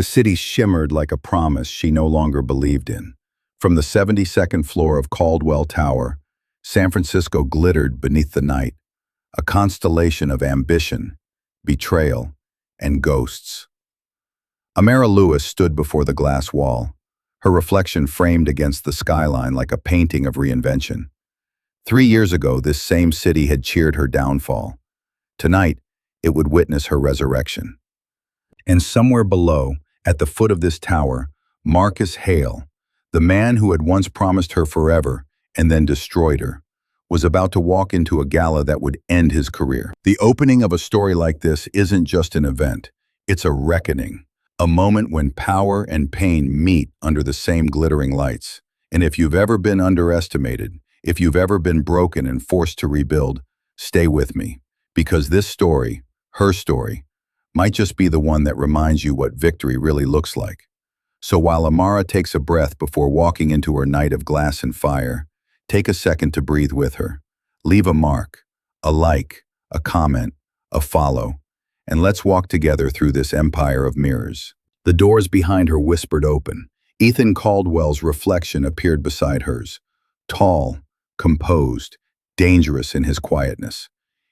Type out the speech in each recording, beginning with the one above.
The city shimmered like a promise she no longer believed in. From the 72nd floor of Caldwell Tower, San Francisco glittered beneath the night, a constellation of ambition, betrayal, and ghosts. Amara Lewis stood before the glass wall, her reflection framed against the skyline like a painting of reinvention. 3 years ago, this same city had cheered her downfall. Tonight, it would witness her resurrection. And somewhere below, at the foot of this tower, Marcus Hale, the man who had once promised her forever and then destroyed her, was about to walk into a gala that would end his career. The opening of a story like this isn't just an event, it's a reckoning, a moment when power and pain meet under the same glittering lights. And if you've ever been underestimated, if you've ever been broken and forced to rebuild, stay with me, because this story, her story, might just be the one that reminds you what victory really looks like. So while Amara takes a breath before walking into her night of glass and fire, take a second to breathe with her. Leave a mark, a like, a comment, a follow, and let's walk together through this empire of mirrors. The doors behind her whispered open. Ethan Caldwell's reflection appeared beside hers, tall, composed, dangerous in his quietness.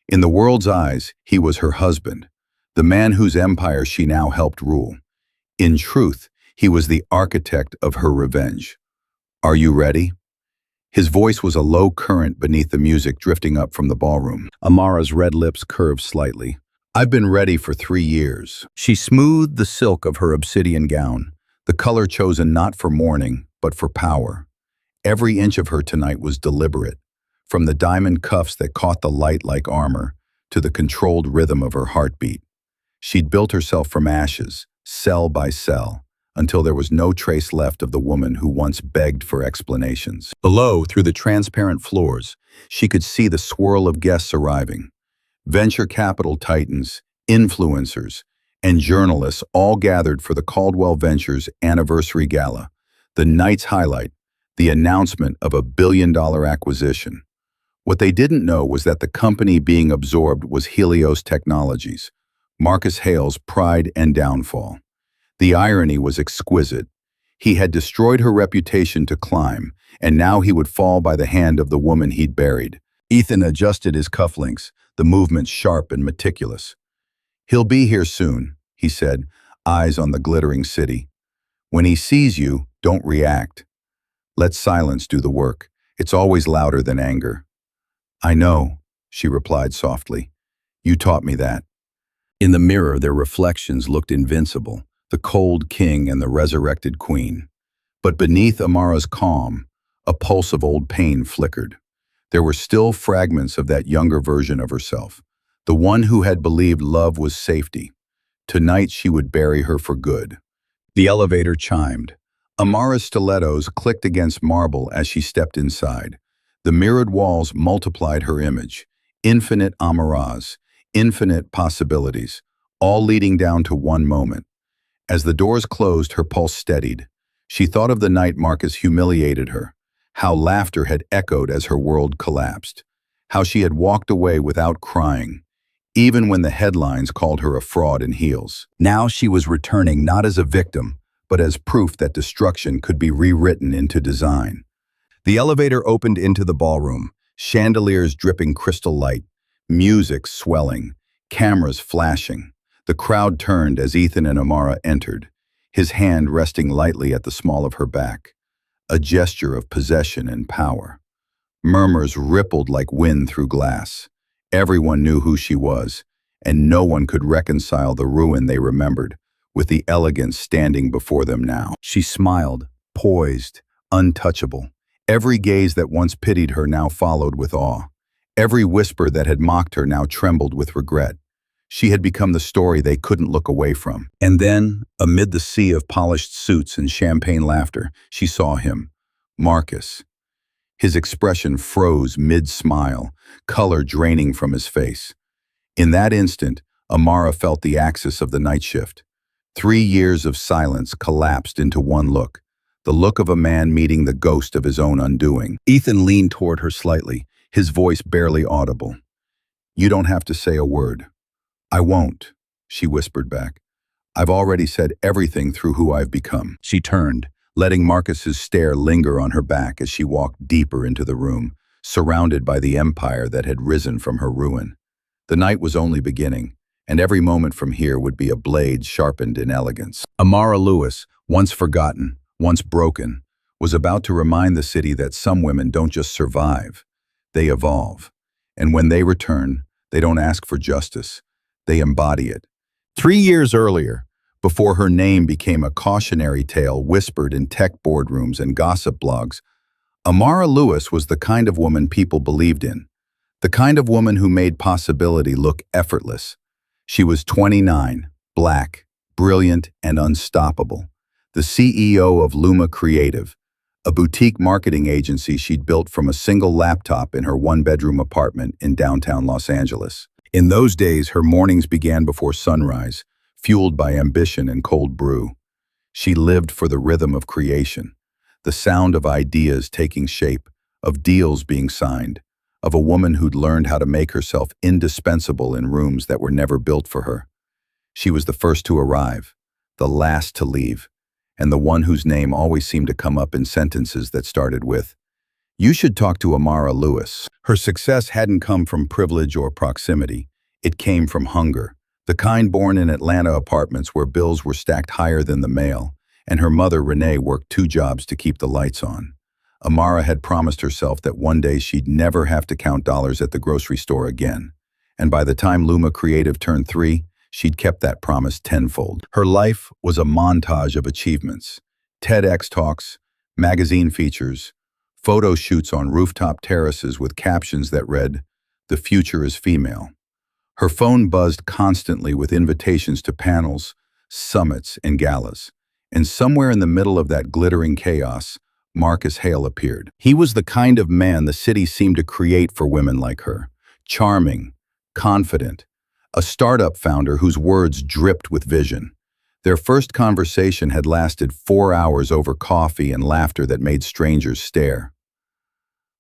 In the world's eyes, he was her husband, the man whose empire she now helped rule. In truth, he was the architect of her revenge. Are you ready? His voice was a low current beneath the music drifting up from the ballroom. Amara's red lips curved slightly. I've been ready for 3 years. She smoothed the silk of her obsidian gown, the color chosen not for mourning, but for power. Every inch of her tonight was deliberate, from the diamond cuffs that caught the light like armor to the controlled rhythm of her heartbeat. She'd built herself from ashes, cell by cell, until there was no trace left of the woman who once begged for explanations. Below, through the transparent floors, she could see the swirl of guests arriving. Venture capital titans, influencers, and journalists all gathered for the Caldwell Ventures anniversary gala, the night's highlight, the announcement of a billion-dollar acquisition. What they didn't know was that the company being absorbed was Helios Technologies, Marcus Hale's pride and downfall. The irony was exquisite. He had destroyed her reputation to climb, and now he would fall by the hand of the woman he'd buried. Ethan adjusted his cufflinks, the movements sharp and meticulous. He'll be here soon, he said, eyes on the glittering city. When he sees you, don't react. Let silence do the work. It's always louder than anger. I know, she replied softly. You taught me that. In the mirror, their reflections looked invincible, the cold king and the resurrected queen. But beneath Amara's calm, a pulse of old pain flickered. There were still fragments of that younger version of herself, the one who had believed love was safety. Tonight she would bury her for good. The elevator chimed. Amara's stilettos clicked against marble as she stepped inside. The mirrored walls multiplied her image. Infinite Amaras, infinite possibilities, all leading down to one moment. As the doors closed, her pulse steadied. She thought of the night Marcus humiliated her, how laughter had echoed as her world collapsed, how she had walked away without crying, even when the headlines called her a fraud in heels. Now she was returning not as a victim, but as proof that destruction could be rewritten into design. The elevator opened into the ballroom, chandeliers dripping crystal light, music swelling, cameras flashing. The crowd turned as Ethan and Amara entered, his hand resting lightly at the small of her back, a gesture of possession and power. Murmurs rippled like wind through glass. Everyone knew who she was, and no one could reconcile the ruin they remembered with the elegance standing before them now. She smiled, poised, untouchable. Every gaze that once pitied her now followed with awe. Every whisper that had mocked her now trembled with regret. She had become the story they couldn't look away from. And then, amid the sea of polished suits and champagne laughter, she saw him, Marcus. His expression froze mid-smile, color draining from his face. In that instant, Amara felt the axis of the night shift. 3 years of silence collapsed into one look, the look of a man meeting the ghost of his own undoing. Ethan leaned toward her slightly, his voice barely audible. You don't have to say a word. I won't, she whispered back. I've already said everything through who I've become. She turned, letting Marcus's stare linger on her back as she walked deeper into the room, surrounded by the empire that had risen from her ruin. The night was only beginning, and every moment from here would be a blade sharpened in elegance. Amara Lewis, once forgotten, once broken, was about to remind the city that some women don't just survive, they evolve. And when they return, they don't ask for justice, they embody it. 3 years earlier, before her name became a cautionary tale whispered in tech boardrooms and gossip blogs, Amara Lewis was the kind of woman people believed in, the kind of woman who made possibility look effortless. She was 29, black, brilliant, and unstoppable, the CEO of Luma Creative, a boutique marketing agency she'd built from a single laptop in her one-bedroom apartment in downtown Los Angeles. In those days, her mornings began before sunrise, fueled by ambition and cold brew. She lived for the rhythm of creation, the sound of ideas taking shape, of deals being signed, of a woman who'd learned how to make herself indispensable in rooms that were never built for her. She was the first to arrive, the last to leave, and the one whose name always seemed to come up in sentences that started with, "You should talk to Amara Lewis." Her success hadn't come from privilege or proximity. It came from hunger, the kind born in Atlanta apartments where bills were stacked higher than the mail, and her mother, Renee, worked 2 jobs to keep the lights on. Amara had promised herself that one day she'd never have to count dollars at the grocery store again. And by the time Luma Creative turned 3, she'd kept that promise tenfold. Her life was a montage of achievements: TEDx talks, magazine features, photo shoots on rooftop terraces with captions that read, "The future is female." Her phone buzzed constantly with invitations to panels, summits, and galas. And somewhere in the middle of that glittering chaos, Marcus Hale appeared. He was the kind of man the city seemed to create for women like her. Charming, confident, a startup founder whose words dripped with vision. Their first conversation had lasted 4 hours over coffee and laughter that made strangers stare.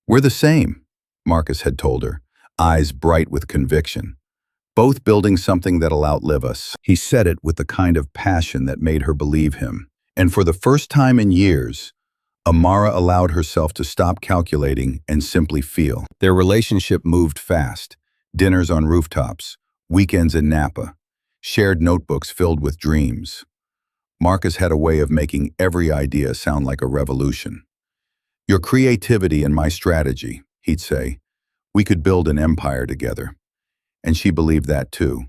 "We're the same," Marcus had told her, eyes bright with conviction. "Both building something that'll outlive us." He said it with the kind of passion that made her believe him. And for the first time in years, Amara allowed herself to stop calculating and simply feel. Their relationship moved fast. Dinners on rooftops, weekends in Napa, shared notebooks filled with dreams. Marcus had a way of making every idea sound like a revolution. "Your creativity and my strategy," he'd say. "We could build an empire together." And she believed that too.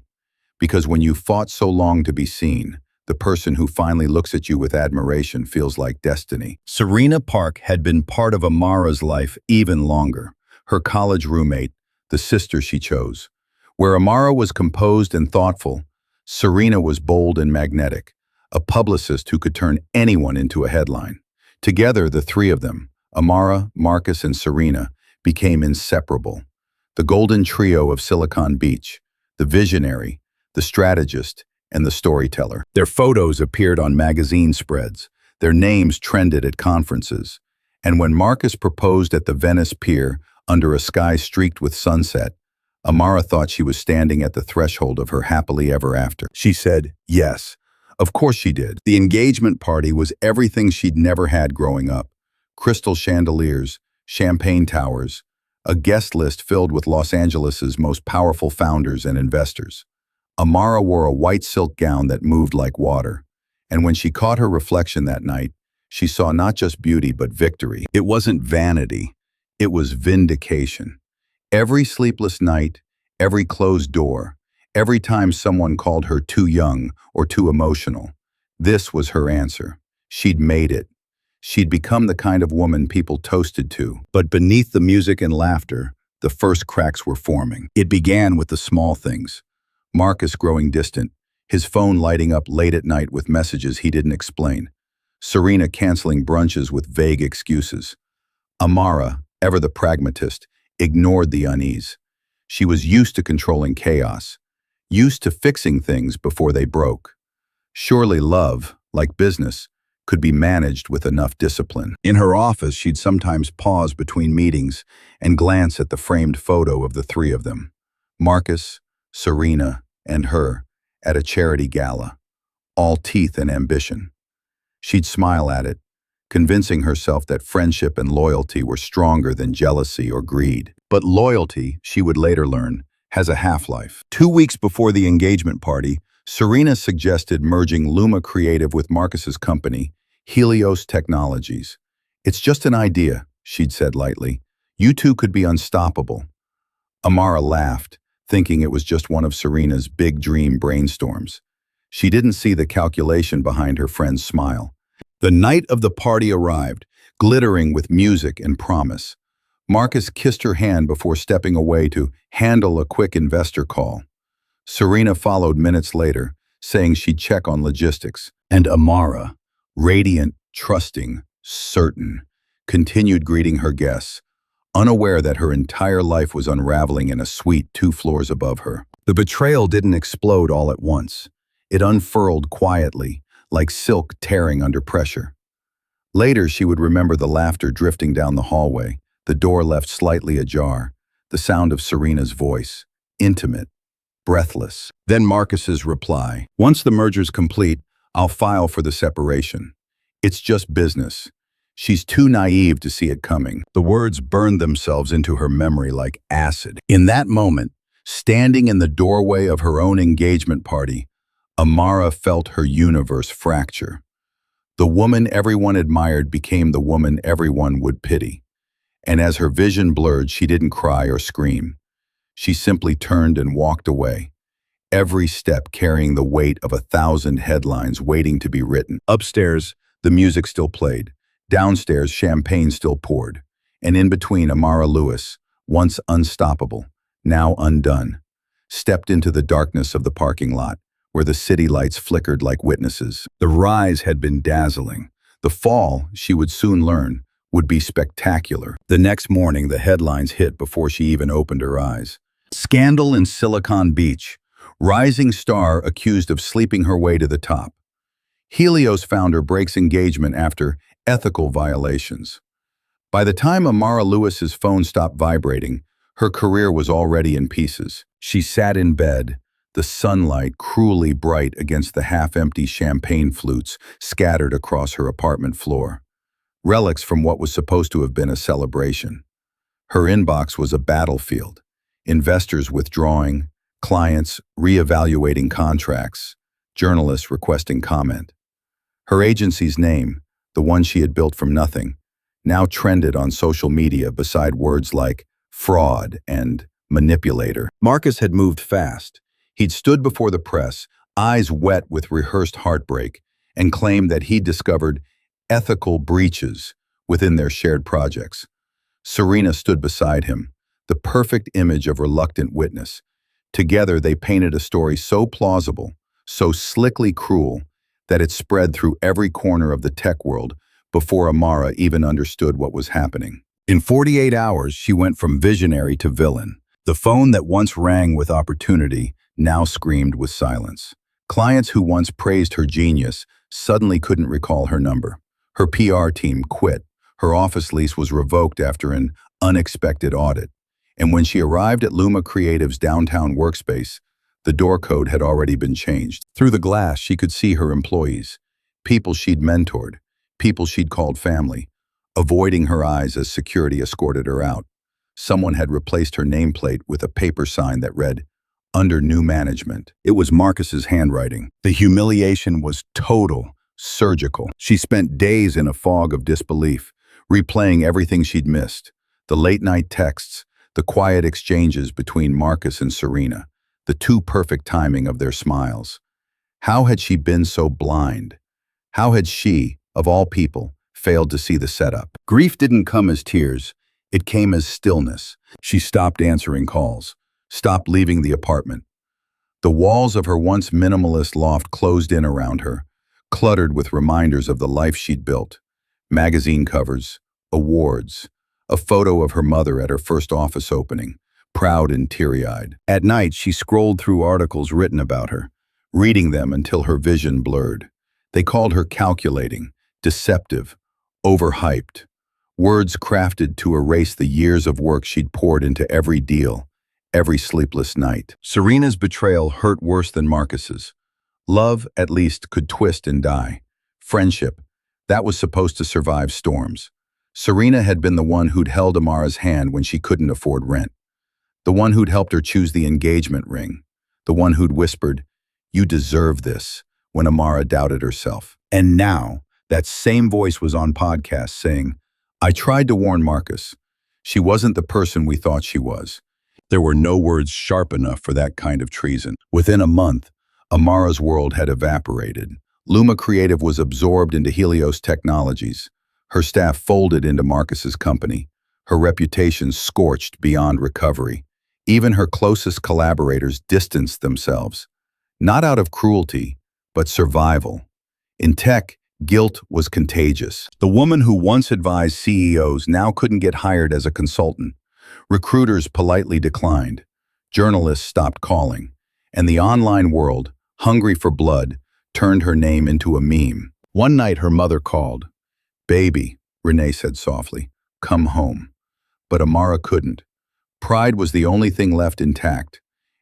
Because when you fought so long to be seen, the person who finally looks at you with admiration feels like destiny. Serena Park had been part of Amara's life even longer. Her college roommate, the sister she chose. Where Amara was composed and thoughtful, Serena was bold and magnetic, a publicist who could turn anyone into a headline. Together, the 3 of them, Amara, Marcus, and Serena, became inseparable. The golden trio of Silicon Beach, the visionary, the strategist, and the storyteller. Their photos appeared on magazine spreads. Their names trended at conferences. And when Marcus proposed at the Venice Pier under a sky streaked with sunset, Amara thought she was standing at the threshold of her happily ever after. She said, yes. Of course she did. The engagement party was everything she'd never had growing up. Crystal chandeliers, champagne towers, a guest list filled with Los Angeles's most powerful founders and investors. Amara wore a white silk gown that moved like water, and when she caught her reflection that night, she saw not just beauty but victory. It wasn't vanity, it was vindication. Every sleepless night, every closed door, every time someone called her too young or too emotional, this was her answer. She'd made it. She'd become the kind of woman people toasted to. But beneath the music and laughter, the first cracks were forming. It began with the small things. Marcus growing distant, his phone lighting up late at night with messages he didn't explain. Serena canceling brunches with vague excuses. Amara, ever the pragmatist, ignored the unease. She was used to controlling chaos, used to fixing things before they broke. Surely love, like business, could be managed with enough discipline. In her office, she'd sometimes pause between meetings and glance at the framed photo of the 3 of them. Marcus, Serena, and her, at a charity gala. all teeth and ambition. She'd smile at it, convincing herself that friendship and loyalty were stronger than jealousy or greed. But loyalty, she would later learn, has a half-life. 2 weeks before the engagement party, Serena suggested merging Luma Creative with Marcus's company, Helios Technologies. "It's just an idea," she'd said lightly. "You two could be unstoppable." Amara laughed, thinking it was just one of Serena's big dream brainstorms. She didn't see the calculation behind her friend's smile. The night of the party arrived, glittering with music and promise. Marcus kissed her hand before stepping away to handle a quick investor call. Serena followed minutes later, saying she'd check on logistics. And Amara, radiant, trusting, certain, continued greeting her guests, unaware that her entire life was unraveling in a suite 2 floors above her. The betrayal didn't explode all at once. It unfurled quietly, like silk tearing under pressure. Later, she would remember the laughter drifting down the hallway, the door left slightly ajar, the sound of Serena's voice, intimate, breathless. Then Marcus's reply, "Once the merger's complete, I'll file for the separation. It's just business." She's too naive to see it coming. The words burned themselves into her memory like acid. In that moment, standing in the doorway of her own engagement party, Amara felt her universe fracture. The woman everyone admired became the woman everyone would pity. And as her vision blurred, she didn't cry or scream. She simply turned and walked away, every step carrying the weight of 1,000 headlines waiting to be written. Upstairs, the music still played. Downstairs, champagne still poured. And in between, Amara Lewis, once unstoppable, now undone, stepped into the darkness of the parking lot, where the city lights flickered like witnesses. The rise had been dazzling. The fall, she would soon learn, would be spectacular. The next morning, the headlines hit before she even opened her eyes. Scandal in Silicon Beach. Rising star accused of sleeping her way to the top. Helios founder breaks engagement after ethical violations. By the time Amara Lewis's phone stopped vibrating, her career was already in pieces. She sat in bed, the sunlight cruelly bright against the half-empty champagne flutes scattered across her apartment floor. Relics from what was supposed to have been a celebration. Her inbox was a battlefield. Investors withdrawing, clients reevaluating contracts, journalists requesting comment. Her agency's name, the one she had built from nothing, now trended on social media beside words like fraud and manipulator. Marcus had moved fast. He'd stood before the press, eyes wet with rehearsed heartbreak, and claimed that he'd discovered ethical breaches within their shared projects. Serena stood beside him, the perfect image of reluctant witness. Together, they painted a story so plausible, so slickly cruel, that it spread through every corner of the tech world before Amara even understood what was happening. In 48 hours, she went from visionary to villain. The phone that once rang with opportunity now screamed with silence. Clients who once praised her genius suddenly couldn't recall her number. Her PR team quit. Her office lease was revoked after an unexpected audit. And when she arrived at Luma Creative's downtown workspace, the door code had already been changed. Through the glass, she could see her employees, people she'd mentored, people she'd called family, avoiding her eyes as security escorted her out. Someone had replaced her nameplate with a paper sign that read, "Under new management." It was Marcus's handwriting. The humiliation was total, surgical. She spent days in a fog of disbelief, replaying everything she'd missed. The late-night texts, the quiet exchanges between Marcus and Serena, the too perfect timing of their smiles. How had she been so blind? How had she, of all people, failed to see the setup? Grief didn't come as tears. It came as stillness. She stopped answering calls, stopped leaving the apartment. The walls of her once minimalist loft closed in around her, cluttered with reminders of the life she'd built. Magazine covers, awards, a photo of her mother at her first office opening, proud and teary-eyed. At night, she scrolled through articles written about her, reading them until her vision blurred. They called her calculating, deceptive, overhyped. Words crafted to erase the years of work she'd poured into every deal, every sleepless night. Serena's betrayal hurt worse than Marcus's. Love, at least, could twist and die. Friendship, that was supposed to survive storms. Serena had been the one who'd held Amara's hand when she couldn't afford rent. The one who'd helped her choose the engagement ring. The one who'd whispered, "You deserve this," when Amara doubted herself. And now, that same voice was on podcasts saying, "I tried to warn Marcus. She wasn't the person we thought she was." There were no words sharp enough for that kind of treason. Within a month, Amara's world had evaporated. Luma Creative was absorbed into Helios Technologies. Her staff folded into Marcus's company. Her reputation scorched beyond recovery. Even her closest collaborators distanced themselves. Not out of cruelty, but survival. In tech, guilt was contagious. The woman who once advised CEOs now couldn't get hired as a consultant. Recruiters politely declined. Journalists stopped calling. And the online world, hungry for blood, turned her name into a meme. One night her mother called. "Baby," Renee said softly, "come home." But Amara couldn't. Pride was the only thing left intact,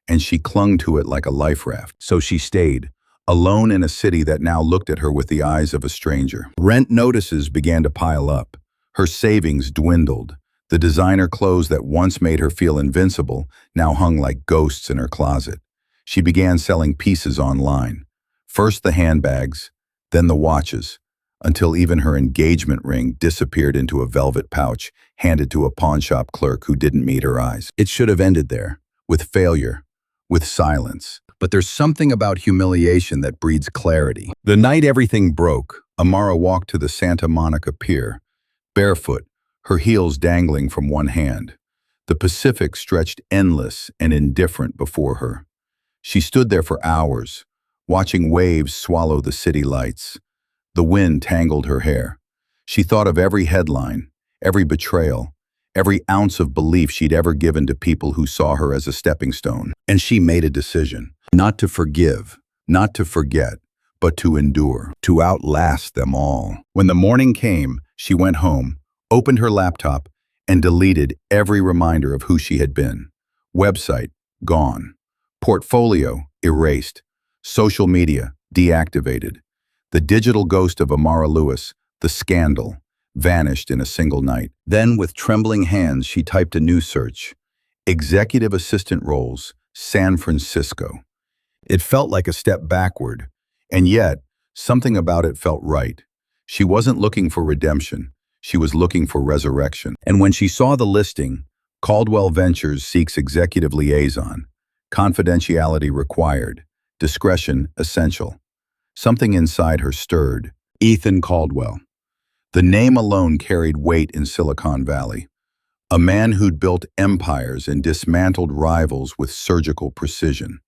and she clung to it like a life raft. So she stayed, alone in a city that now looked at her with the eyes of a stranger. Rent notices began to pile up. Her savings dwindled. The designer clothes that once made her feel invincible now hung like ghosts in her closet. She began selling pieces online. First the handbags, then the watches, until even her engagement ring disappeared into a velvet pouch handed to a pawnshop clerk who didn't meet her eyes. It should have ended there, with failure, with silence. But there's something about humiliation that breeds clarity. The night everything broke, Amara walked to the Santa Monica Pier, barefoot, her heels dangling from one hand. The Pacific stretched endless and indifferent before her. She stood there for hours, watching waves swallow the city lights. The wind tangled her hair. She thought of every headline, every betrayal, every ounce of belief she'd ever given to people who saw her as a stepping stone. And she made a decision. Not to forgive, not to forget, but to endure, to outlast them all. When the morning came, she went home, opened her laptop, and deleted every reminder of who she had been. Website, gone. Portfolio, erased. Social media, deactivated. The digital ghost of Amara Lewis, the scandal, vanished in a single night. Then, with trembling hands, she typed a new search. Executive assistant roles, San Francisco. It felt like a step backward, and yet, something about it felt right. She wasn't looking for redemption. She was looking for resurrection. And when she saw the listing, Caldwell Ventures seeks executive liaison. Confidentiality required. Discretion essential. Something inside her stirred. Ethan Caldwell. The name alone carried weight in Silicon Valley. A man who'd built empires and dismantled rivals with surgical precision.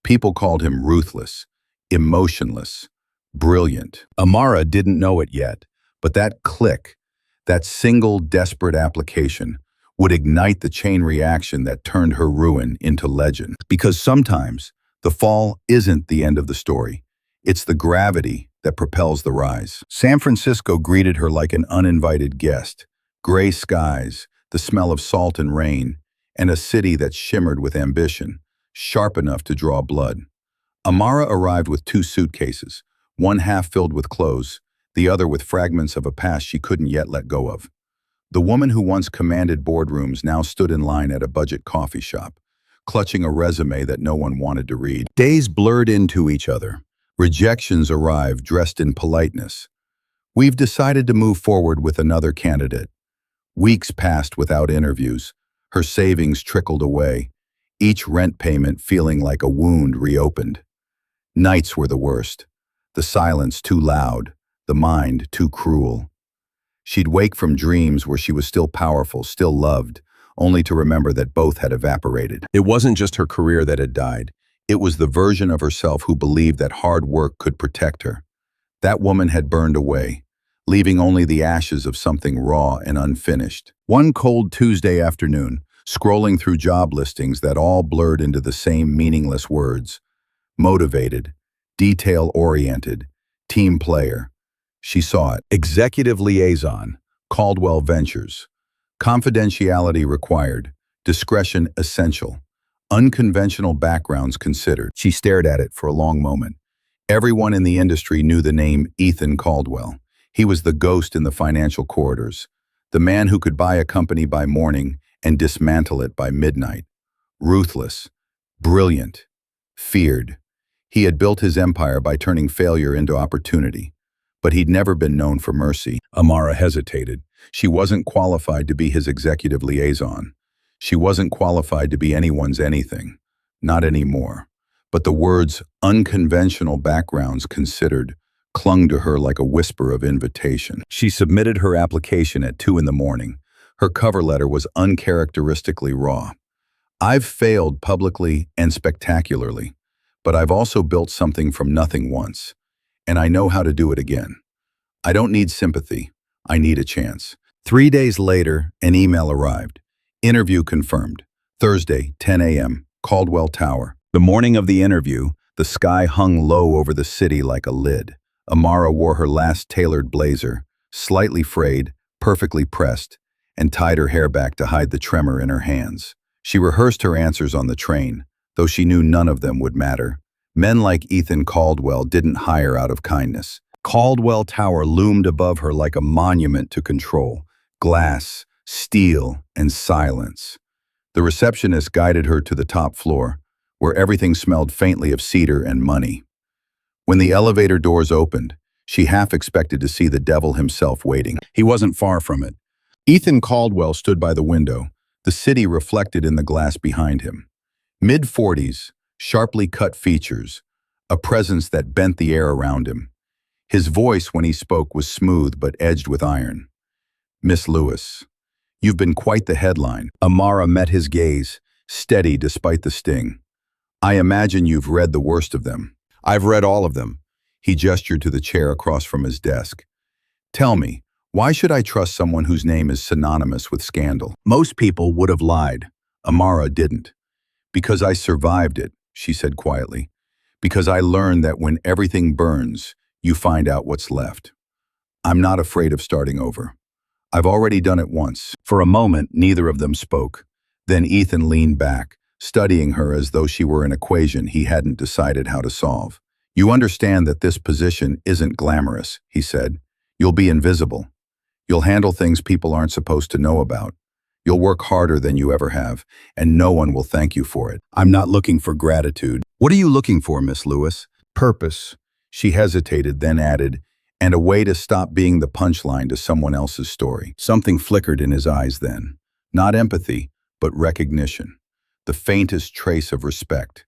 People called him ruthless, emotionless, brilliant. Amara didn't know it yet, but that click, that single desperate application, would ignite the chain reaction that turned her ruin into legend. Because sometimes, the fall isn't the end of the story. It's the gravity that propels the rise. San Francisco greeted her like an uninvited guest. Gray skies, the smell of salt and rain, and a city that shimmered with ambition, sharp enough to draw blood. Amara arrived with 2 suitcases, one half filled with clothes, the other with fragments of a past she couldn't yet let go of. The woman who once commanded boardrooms now stood in line at a budget coffee shop, clutching a resume that no one wanted to read. Days blurred into each other. Rejections arrived dressed in politeness. "We've decided to move forward with another candidate." Weeks passed without interviews. Her savings trickled away, each rent payment feeling like a wound reopened. Nights were the worst. The silence too loud, the mind too cruel. She'd wake from dreams where she was still powerful, still loved, only to remember that both had evaporated. It wasn't just her career that had died. It was the version of herself who believed that hard work could protect her. That woman had burned away, leaving only the ashes of something raw and unfinished. One cold Tuesday afternoon, scrolling through job listings that all blurred into the same meaningless words. Motivated, detail-oriented, team player. She saw it. Executive liaison, Caldwell Ventures. Confidentiality required, discretion essential. Unconventional backgrounds considered. She stared at it for a long moment. Everyone in the industry knew the name Ethan Caldwell. He was the ghost in the financial corridors, the man who could buy a company by morning and dismantle it by midnight. Ruthless, brilliant, feared. He had built his empire by turning failure into opportunity, but he'd never been known for mercy. Amara hesitated. She wasn't qualified to be his executive liaison. She wasn't qualified to be anyone's anything. Not anymore. But the words unconventional backgrounds considered clung to her like a whisper of invitation. She submitted her application at 2 in the morning. Her cover letter was uncharacteristically raw. I've failed publicly and spectacularly, but I've also built something from nothing once, and I know how to do it again. I don't need sympathy. I need a chance. 3 days later, an email arrived. Interview confirmed. Thursday, 10 a.m., Caldwell Tower. The morning of the interview, the sky hung low over the city like a lid. Amara wore her last tailored blazer, slightly frayed, perfectly pressed, and tied her hair back to hide the tremor in her hands. She rehearsed her answers on the train, though she knew none of them would matter. Men like Ethan Caldwell didn't hire out of kindness. Caldwell Tower loomed above her like a monument to control. Glass, steel, and silence. The receptionist guided her to the top floor, where everything smelled faintly of cedar and money. When the elevator doors opened, she half expected to see the devil himself waiting. He wasn't far from it. Ethan Caldwell stood by the window, the city reflected in the glass behind him. Mid-40s, sharply cut features, a presence that bent the air around him. His voice when he spoke was smooth but edged with iron. "Miss Lewis, you've been quite the headline." Amara met his gaze, steady despite the sting. "I imagine you've read the worst of them." "I've read all of them." He gestured to the chair across from his desk. "Tell me, why should I trust someone whose name is synonymous with scandal?" Most people would have lied. Amara didn't. "Because I survived it," she said quietly. "Because I learned that when everything burns, you find out what's left. I'm not afraid of starting over. I've already done it once." For a moment, neither of them spoke. Then Ethan leaned back, studying her as though she were an equation he hadn't decided how to solve. "You understand that this position isn't glamorous," he said. "You'll be invisible. You'll handle things people aren't supposed to know about. You'll work harder than you ever have, and no one will thank you for it." "I'm not looking for gratitude." "What are you looking for, Miss Lewis?" "Purpose." She hesitated, then added, "and a way to stop being the punchline to someone else's story." Something flickered in his eyes then. Not empathy, but recognition. The faintest trace of respect.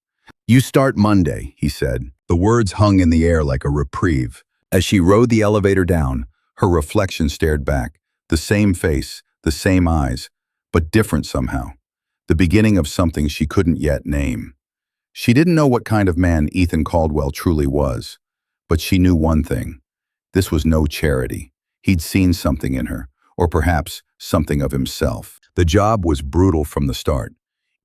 "You start Monday," he said. The words hung in the air like a reprieve. As she rode the elevator down, her reflection stared back. The same face, the same eyes, but different somehow. The beginning of something she couldn't yet name. She didn't know what kind of man Ethan Caldwell truly was, but she knew one thing. This was no charity. He'd seen something in her, or perhaps something of himself. The job was brutal from the start.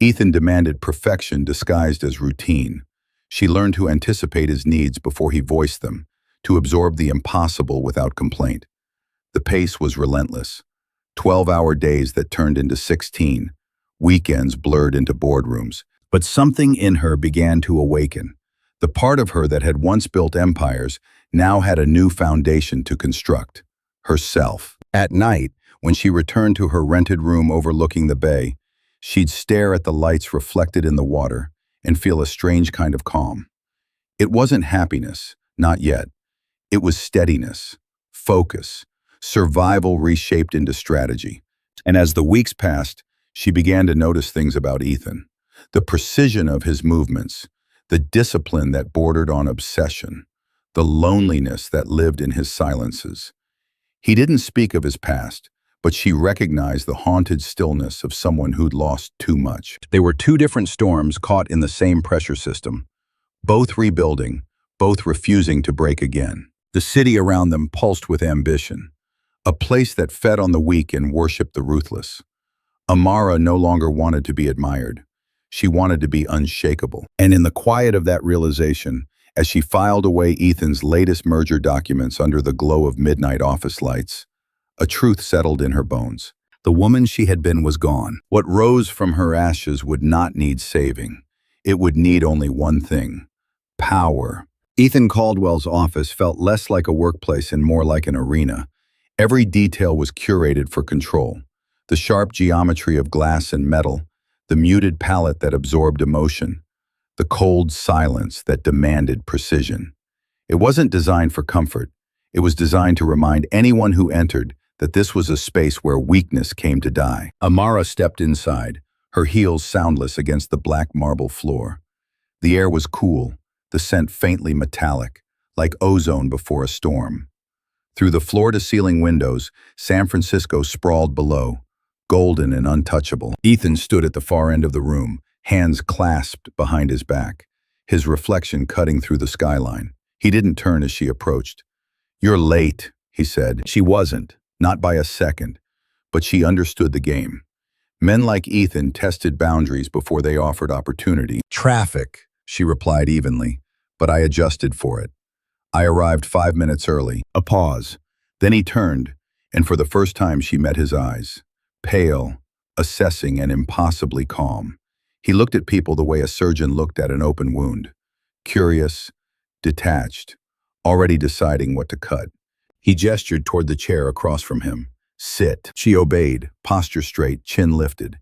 Ethan demanded perfection disguised as routine. She learned to anticipate his needs before he voiced them, to absorb the impossible without complaint. The pace was relentless. 12-hour days that turned into 16, weekends blurred into boardrooms. But something in her began to awaken. The part of her that had once built empires now had a new foundation to construct. Herself. At night, when she returned to her rented room overlooking the bay, she'd stare at the lights reflected in the water and feel a strange kind of calm. It wasn't happiness, not yet. It was steadiness, focus, survival reshaped into strategy. And as the weeks passed, she began to notice things about Ethan. The precision of his movements, the discipline that bordered on obsession, the loneliness that lived in his silences. He didn't speak of his past, but she recognized the haunted stillness of someone who'd lost too much. They were two different storms caught in the same pressure system, both rebuilding, both refusing to break again. The city around them pulsed with ambition, a place that fed on the weak and worshipped the ruthless. Amara no longer wanted to be admired. She wanted to be unshakable. And in the quiet of that realization, as she filed away Ethan's latest merger documents under the glow of midnight office lights, a truth settled in her bones. The woman she had been was gone. What rose from her ashes would not need saving. It would need only one thing: power. Ethan Caldwell's office felt less like a workplace and more like an arena. Every detail was curated for control. The sharp geometry of glass and metal, the muted palette that absorbed emotion, the cold silence that demanded precision. It wasn't designed for comfort. It was designed to remind anyone who entered that this was a space where weakness came to die. Amara stepped inside, her heels soundless against the black marble floor. The air was cool, the scent faintly metallic, like ozone before a storm. Through the floor-to-ceiling windows, San Francisco sprawled below, golden and untouchable. Ethan stood at the far end of the room, hands clasped behind his back, his reflection cutting through the skyline. He didn't turn as she approached. "You're late," he said. She wasn't, not by a second, but she understood the game. Men like Ethan tested boundaries before they offered opportunity. "Traffic," she replied evenly, but I adjusted for it. I arrived 5 minutes early. A pause. Then he turned, and for the first time she met his eyes. Pale, assessing, and impossibly calm. He looked at people the way a surgeon looked at an open wound. Curious, detached, already deciding what to cut. He gestured toward the chair across from him. "Sit." She obeyed, posture straight, chin lifted.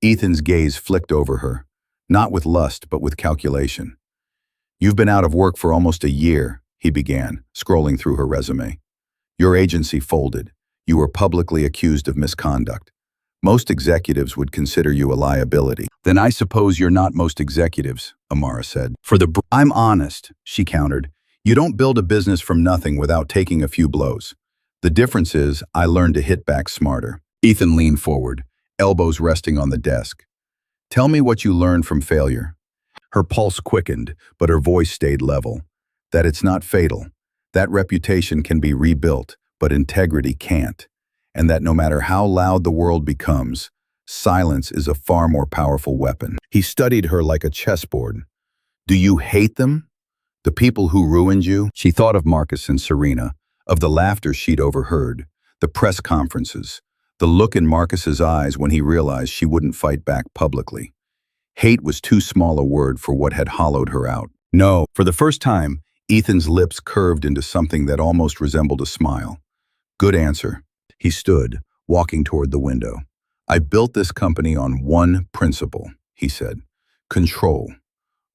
Ethan's gaze flicked over her, not with lust but with calculation. "You've been out of work for almost a year," he began, scrolling through her resume. "Your agency folded. You were publicly accused of misconduct. Most executives would consider you a liability." "Then I suppose you're not most executives," Amara said. "I'm honest," she countered. "You don't build a business from nothing without taking a few blows. The difference is I learned to hit back smarter." Ethan leaned forward, elbows resting on the desk. "Tell me what you learned from failure." Her pulse quickened, but her voice stayed level. "That it's not fatal. That reputation can be rebuilt, but integrity can't. And that no matter how loud the world becomes, silence is a far more powerful weapon." He studied her like a chessboard. "Do you hate them? The people who ruined you?" She thought of Marcus and Serena, of the laughter she'd overheard, the press conferences, the look in Marcus's eyes when he realized she wouldn't fight back publicly. Hate was too small a word for what had hollowed her out. "No." For the first time, Ethan's lips curved into something that almost resembled a smile. "Good answer." He stood, walking toward the window. "I built this company on one principle," he said. "Control.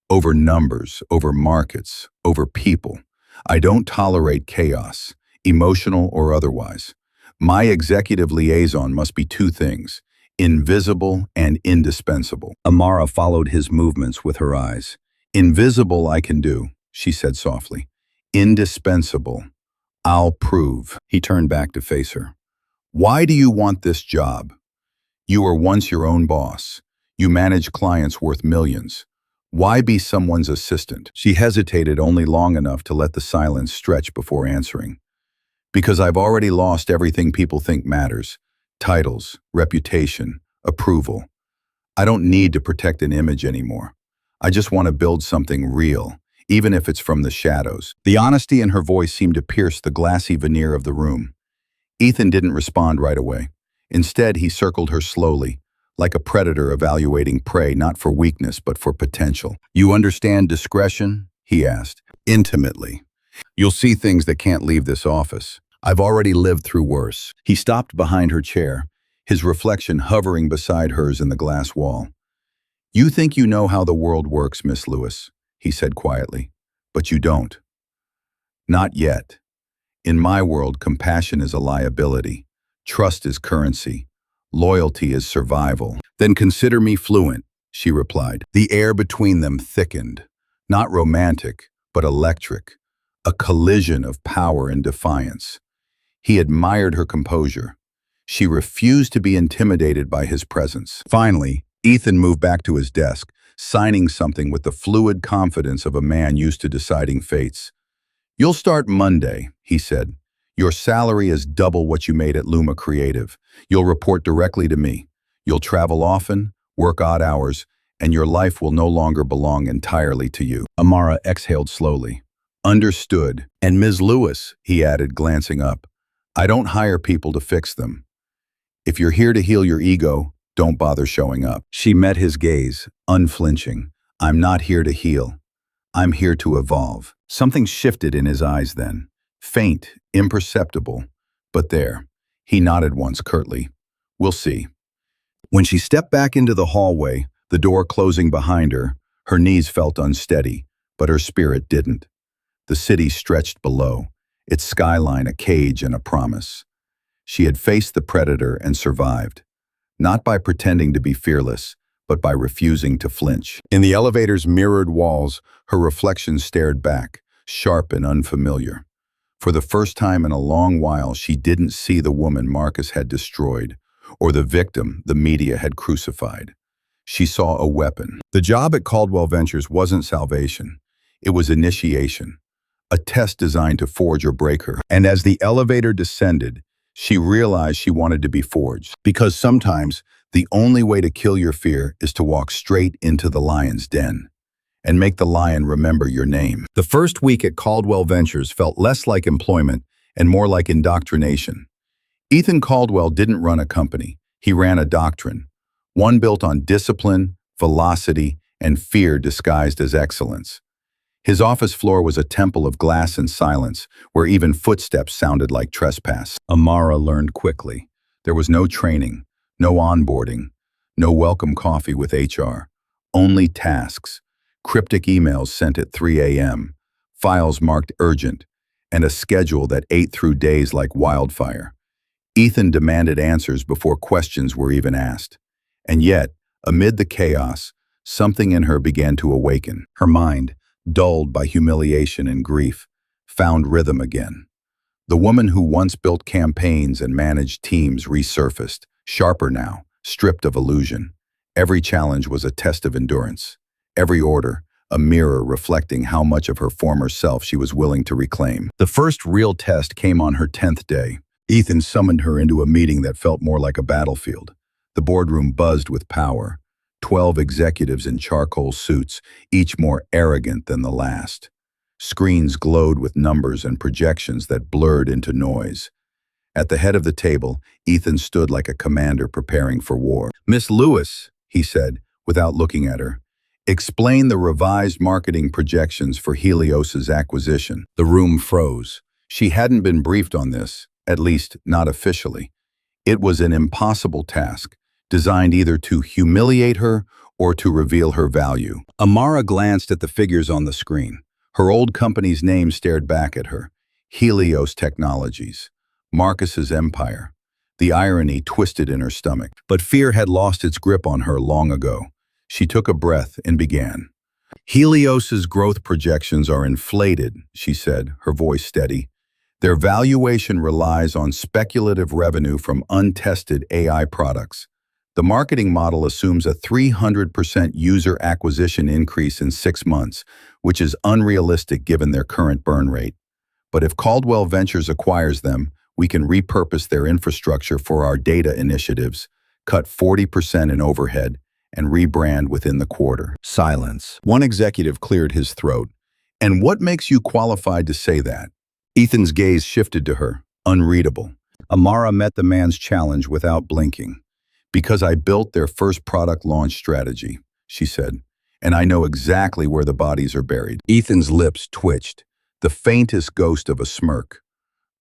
Over numbers, over markets, over people. I don't tolerate chaos, emotional or otherwise. My executive liaison must be two things: invisible and indispensable." Amara followed his movements with her eyes. "Invisible I can do," she said softly. "Indispensable. I'll prove." He turned back to face her. "Why do you want this job? You were once your own boss. You manage clients worth millions. Why be someone's assistant?" She hesitated only long enough to let the silence stretch before answering. "Because I've already lost everything people think matters. Titles, reputation, approval. I don't need to protect an image anymore. I just want to build something real, even if it's from the shadows." The honesty in her voice seemed to pierce the glassy veneer of the room. Ethan didn't respond right away. Instead, he circled her slowly, like a predator evaluating prey not for weakness but for potential. "You understand discretion?" he asked. "Intimately. You'll see things that can't leave this office. I've already lived through worse." He stopped behind her chair, his reflection hovering beside hers in the glass wall. "You think you know how the world works, Miss Lewis," he said quietly, "but you don't. Not yet. In my world, compassion is a liability. Trust is currency. Loyalty is survival." "Then consider me fluent," she replied. The air between them thickened. Not romantic, but electric. A collision of power and defiance. He admired her composure. She refused to be intimidated by his presence. Finally, Ethan moved back to his desk, signing something with the fluid confidence of a man used to deciding fates. "You'll start Monday," he said. "Your salary is double what you made at Luma Creative. You'll report directly to me. You'll travel often, work odd hours, and your life will no longer belong entirely to you." Amara exhaled slowly. "Understood. And Ms. Lewis," he added, glancing up, "I don't hire people to fix them. If you're here to heal your ego, don't bother showing up." She met his gaze, unflinching. "I'm not here to heal. I'm here to evolve." Something shifted in his eyes then. Faint, imperceptible, but there. He nodded once curtly. We'll see. When she stepped back into the hallway, the door closing behind her knees felt unsteady, but her spirit didn't. The city stretched below, its skyline a cage and a promise. She had faced the predator and survived, not by pretending to be fearless, but by refusing to flinch. In the elevator's mirrored walls, her reflection stared back, sharp and unfamiliar. For the first time in a long while, she didn't see the woman Marcus had destroyed, or the victim the media had crucified. She saw a weapon. The job at Caldwell Ventures wasn't salvation. It was initiation, a test designed to forge or break her. And as the elevator descended, she realized she wanted to be forged. Because sometimes, the only way to kill your fear is to walk straight into the lion's den and make the lion remember your name. The first week at Caldwell Ventures felt less like employment and more like indoctrination. Ethan Caldwell didn't run a company. He ran a doctrine, one built on discipline, velocity, and fear disguised as excellence. His office floor was a temple of glass and silence, where even footsteps sounded like trespass. Amara learned quickly. There was no training, no onboarding, no welcome coffee with HR, only tasks, cryptic emails sent at 3 a.m., files marked urgent, and a schedule that ate through days like wildfire. Ethan demanded answers before questions were even asked. And yet, amid the chaos, something in her began to awaken. Her mind, dulled by humiliation and grief, found rhythm again. The woman who once built campaigns and managed teams resurfaced, sharper now, stripped of illusion. Every challenge was a test of endurance. Every order, a mirror reflecting how much of her former self she was willing to reclaim. The first real test came on her 10th day. Ethan summoned her into a meeting that felt more like a battlefield. The boardroom buzzed with power. 12 executives in charcoal suits, each more arrogant than the last. Screens glowed with numbers and projections that blurred into noise. At the head of the table, Ethan stood like a commander preparing for war. "Miss Lewis," he said, without looking at her, "explain the revised marketing projections for Helios's acquisition." The room froze. She hadn't been briefed on this, at least not officially. It was an impossible task, designed either to humiliate her or to reveal her value. Amara glanced at the figures on the screen. Her old company's name stared back at her. Helios Technologies. Marcus's empire. The irony twisted in her stomach. But fear had lost its grip on her long ago. She took a breath and began. "Helios's growth projections are inflated," she said, her voice steady. "Their valuation relies on speculative revenue from untested AI products. The marketing model assumes a 300% user acquisition increase in 6 months, which is unrealistic given their current burn rate. But if Caldwell Ventures acquires them, we can repurpose their infrastructure for our data initiatives, cut 40% in overhead, and rebrand within the quarter." Silence. One executive cleared his throat. "And what makes you qualified to say that?" Ethan's gaze shifted to her, unreadable. Amara met the man's challenge without blinking. "Because I built their first product launch strategy," she said, "and I know exactly where the bodies are buried." Ethan's lips twitched, the faintest ghost of a smirk.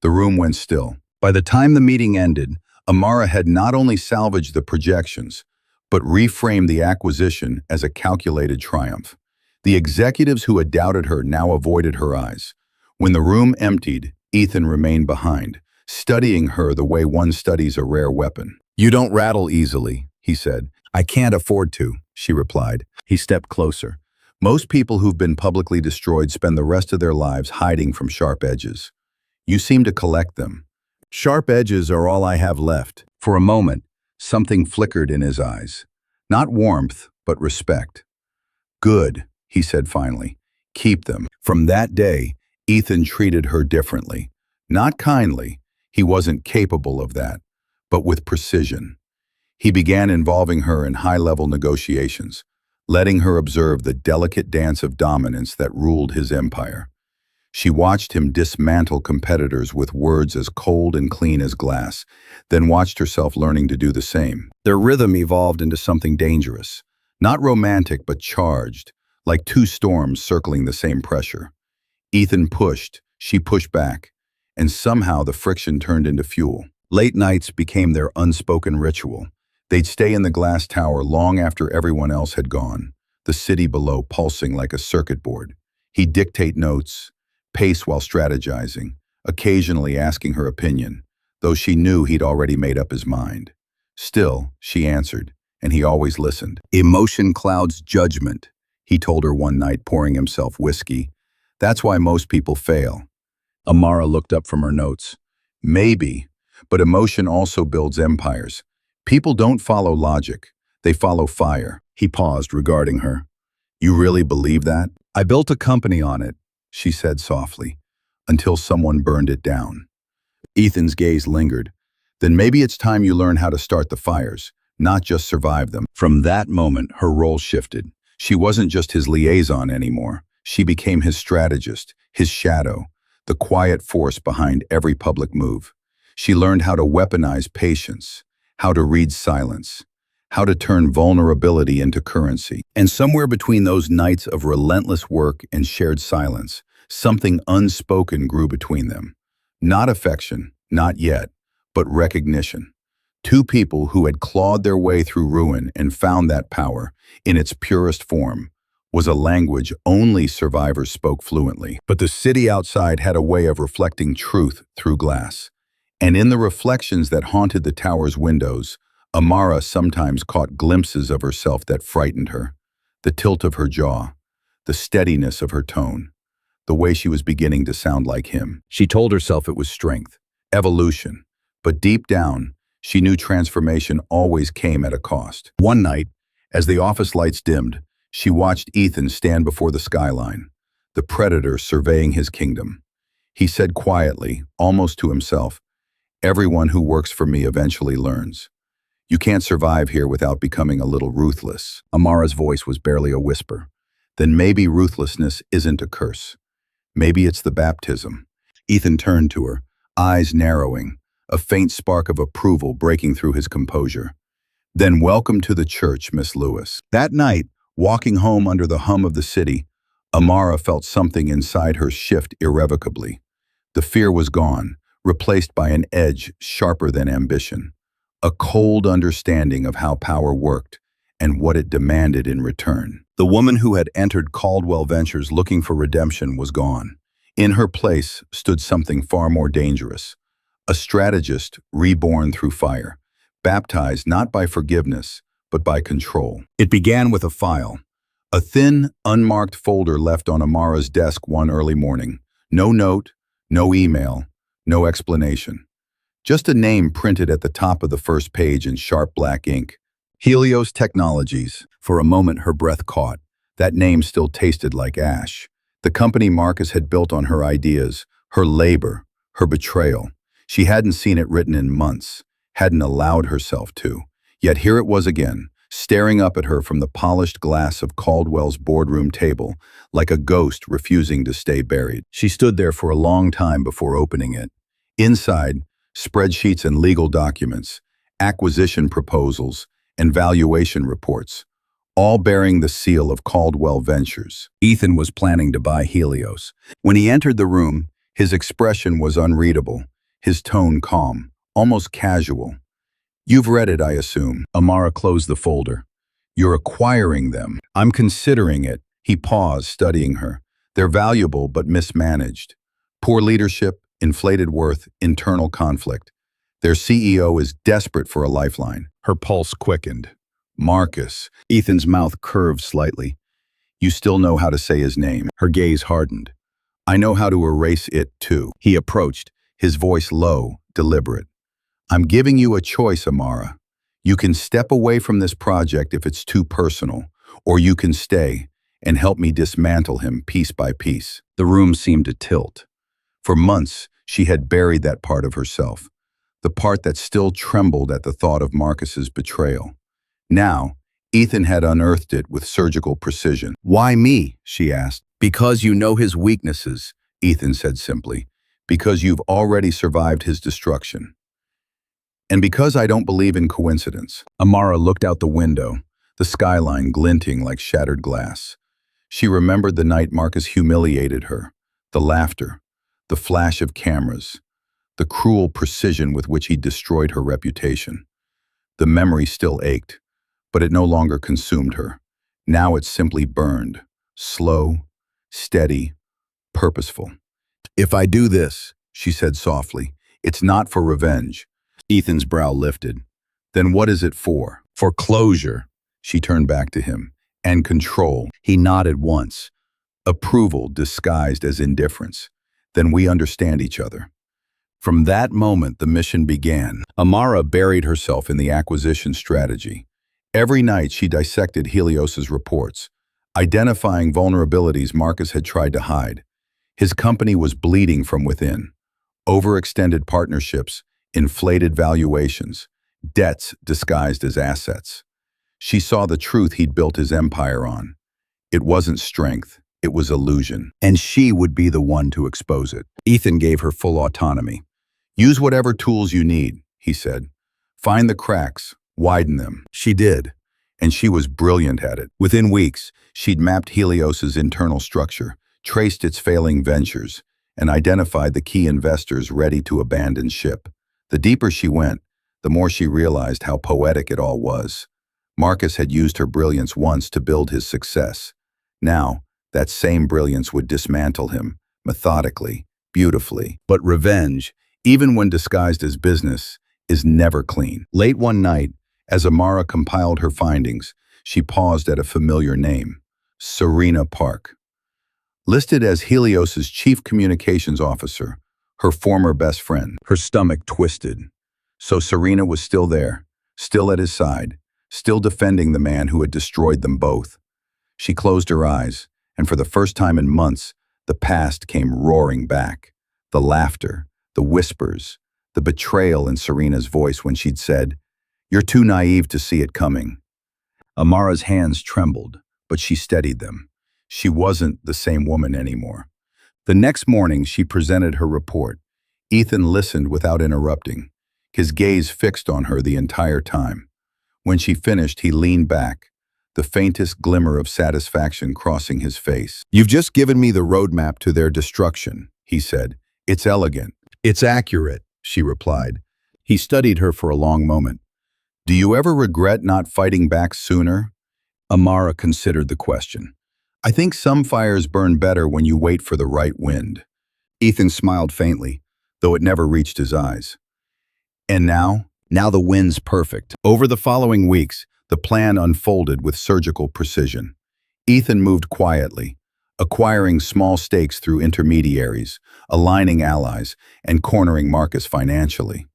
The room went still. By the time the meeting ended, Amara had not only salvaged the projections, but reframed the acquisition as a calculated triumph. The executives who had doubted her now avoided her eyes. When the room emptied, Ethan remained behind, studying her the way one studies a rare weapon. "You don't rattle easily," he said. "I can't afford to," she replied. He stepped closer. "Most people who've been publicly destroyed spend the rest of their lives hiding from sharp edges. You seem to collect them. Sharp edges are all I have left." For a moment, something flickered in his eyes. Not warmth, but respect. "Good," he said finally. "Keep them." From that day, Ethan treated her differently. Not kindly, he wasn't capable of that, but with precision. He began involving her in high-level negotiations, letting her observe the delicate dance of dominance that ruled his empire. She watched him dismantle competitors with words as cold and clean as glass, then watched herself learning to do the same. Their rhythm evolved into something dangerous, not romantic but charged, like two storms circling the same pressure. Ethan pushed, she pushed back, and somehow the friction turned into fuel. Late nights became their unspoken ritual. They'd stay in the glass tower long after everyone else had gone, the city below pulsing like a circuit board. He'd dictate notes, pace while strategizing, occasionally asking her opinion, though she knew he'd already made up his mind. Still, she answered, and he always listened. Emotion clouds judgment, he told her one night, pouring himself whiskey. That's why most people fail. Amara looked up from her notes. Maybe, but emotion also builds empires. People don't follow logic, they follow fire. He paused, regarding her. You really believe that? I built a company on it, she said softly, until someone burned it down. Ethan's gaze lingered. Then maybe it's time you learn how to start the fires, not just survive them. From that moment, her role shifted. She wasn't just his liaison anymore. She became his strategist, his shadow, the quiet force behind every public move. She learned how to weaponize patience, how to read silence, how to turn vulnerability into currency. And somewhere between those nights of relentless work and shared silence, something unspoken grew between them. Not affection, not yet, but recognition. Two people who had clawed their way through ruin and found that power, in its purest form, was a language only survivors spoke fluently. But the city outside had a way of reflecting truth through glass. And in the reflections that haunted the tower's windows, Amara sometimes caught glimpses of herself that frightened her. The tilt of her jaw, the steadiness of her tone, the way she was beginning to sound like him. She told herself it was strength, evolution, but deep down, she knew transformation always came at a cost. One night, as the office lights dimmed, she watched Ethan stand before the skyline, the predator surveying his kingdom. He said quietly, almost to himself, "Everyone who works for me eventually learns. You can't survive here without becoming a little ruthless." Amara's voice was barely a whisper. Then maybe ruthlessness isn't a curse. Maybe it's the baptism. Ethan turned to her, eyes narrowing, a faint spark of approval breaking through his composure. "Then welcome to the church, Miss Lewis." That night, walking home under the hum of the city, Amara felt something inside her shift irrevocably. The fear was gone, replaced by an edge sharper than ambition. A cold understanding of how power worked and what it demanded in return. The woman who had entered Caldwell Ventures looking for redemption was gone. In her place stood something far more dangerous. A strategist reborn through fire, baptized not by forgiveness, but by control. It began with a file. A thin, unmarked folder left on Amara's desk one early morning. No note, no email, no explanation. Just a name printed at the top of the first page in sharp black ink. Helios Technologies. For a moment her breath caught. That name still tasted like ash. The company Marcus had built on her ideas, her labor, her betrayal. She hadn't seen it written in months, hadn't allowed herself to. Yet here it was again, staring up at her from the polished glass of Caldwell's boardroom table, like a ghost refusing to stay buried. She stood there for a long time before opening it. Inside, spreadsheets and legal documents, acquisition proposals, and valuation reports, all bearing the seal of Caldwell Ventures. Ethan was planning to buy Helios. When he entered the room, his expression was unreadable, his tone calm, almost casual. "You've read it, I assume." Amara closed the folder. "You're acquiring them." "I'm considering it." He paused, studying her. "They're valuable but mismanaged. Poor leadership, inflated worth, internal conflict. Their CEO is desperate for a lifeline." Her pulse quickened. "Marcus." Ethan's mouth curved slightly. "You still know how to say his name." Her gaze hardened. "I know how to erase it, too." He approached, his voice low, deliberate. "I'm giving you a choice, Amara. You can step away from this project if it's too personal, or you can stay and help me dismantle him piece by piece." The room seemed to tilt. For months, she had buried that part of herself, the part that still trembled at the thought of Marcus's betrayal. Now, Ethan had unearthed it with surgical precision. "Why me?" she asked. "Because you know his weaknesses," Ethan said simply. "Because you've already survived his destruction. And because I don't believe in coincidence." Amara looked out the window, the skyline glinting like shattered glass. She remembered the night Marcus humiliated her, The laughter, the flash of cameras, the cruel precision with which he destroyed her reputation. The memory still ached, but it no longer consumed her. Now it simply burned, slow, steady, purposeful. "If I do this," she said softly, "it's not for revenge." Ethan's brow lifted. "Then what is it for?" "For closure," she turned back to him, "and control." He nodded once, approval disguised as indifference. "Then we understand each other." From that moment, the mission began. Amara buried herself in the acquisition strategy. Every night, she dissected Helios's reports, identifying vulnerabilities Marcus had tried to hide. His company was bleeding from within. Overextended partnerships, inflated valuations, debts disguised as assets. She saw the truth he'd built his empire on. It wasn't strength, it was illusion. And she would be the one to expose it. Ethan gave her full autonomy. "Use whatever tools you need," he said. "Find the cracks, widen them." She did, and she was brilliant at it. Within weeks, she'd mapped Helios's internal structure, traced its failing ventures, and identified the key investors ready to abandon ship. The deeper she went, the more she realized how poetic it all was. Marcus had used her brilliance once to build his success. Now, that same brilliance would dismantle him, methodically, beautifully. But revenge, even when disguised as business, is never clean. Late one night, as Amara compiled her findings, she paused at a familiar name, Serena Park. Listed as Helios's chief communications officer, her former best friend. Her stomach twisted. So Serena was still there, still at his side, still defending the man who had destroyed them both. She closed her eyes, and for the first time in months, the past came roaring back. The laughter, the whispers, the betrayal in Serena's voice when she'd said, "You're too naive to see it coming." Amara's hands trembled, but she steadied them. She wasn't the same woman anymore. The next morning, she presented her report. Ethan listened without interrupting, his gaze fixed on her the entire time. When she finished, he leaned back, the faintest glimmer of satisfaction crossing his face. "You've just given me the roadmap to their destruction," he said. "It's elegant. It's accurate," she replied. He studied her for a long moment. "Do you ever regret not fighting back sooner?" Amara considered the question. "I think some fires burn better when you wait for the right wind." Ethan smiled faintly, though it never reached his eyes. "And now? Now the wind's perfect." Over the following weeks, the plan unfolded with surgical precision. Ethan moved quietly, acquiring small stakes through intermediaries, aligning allies, and cornering Marcus financially.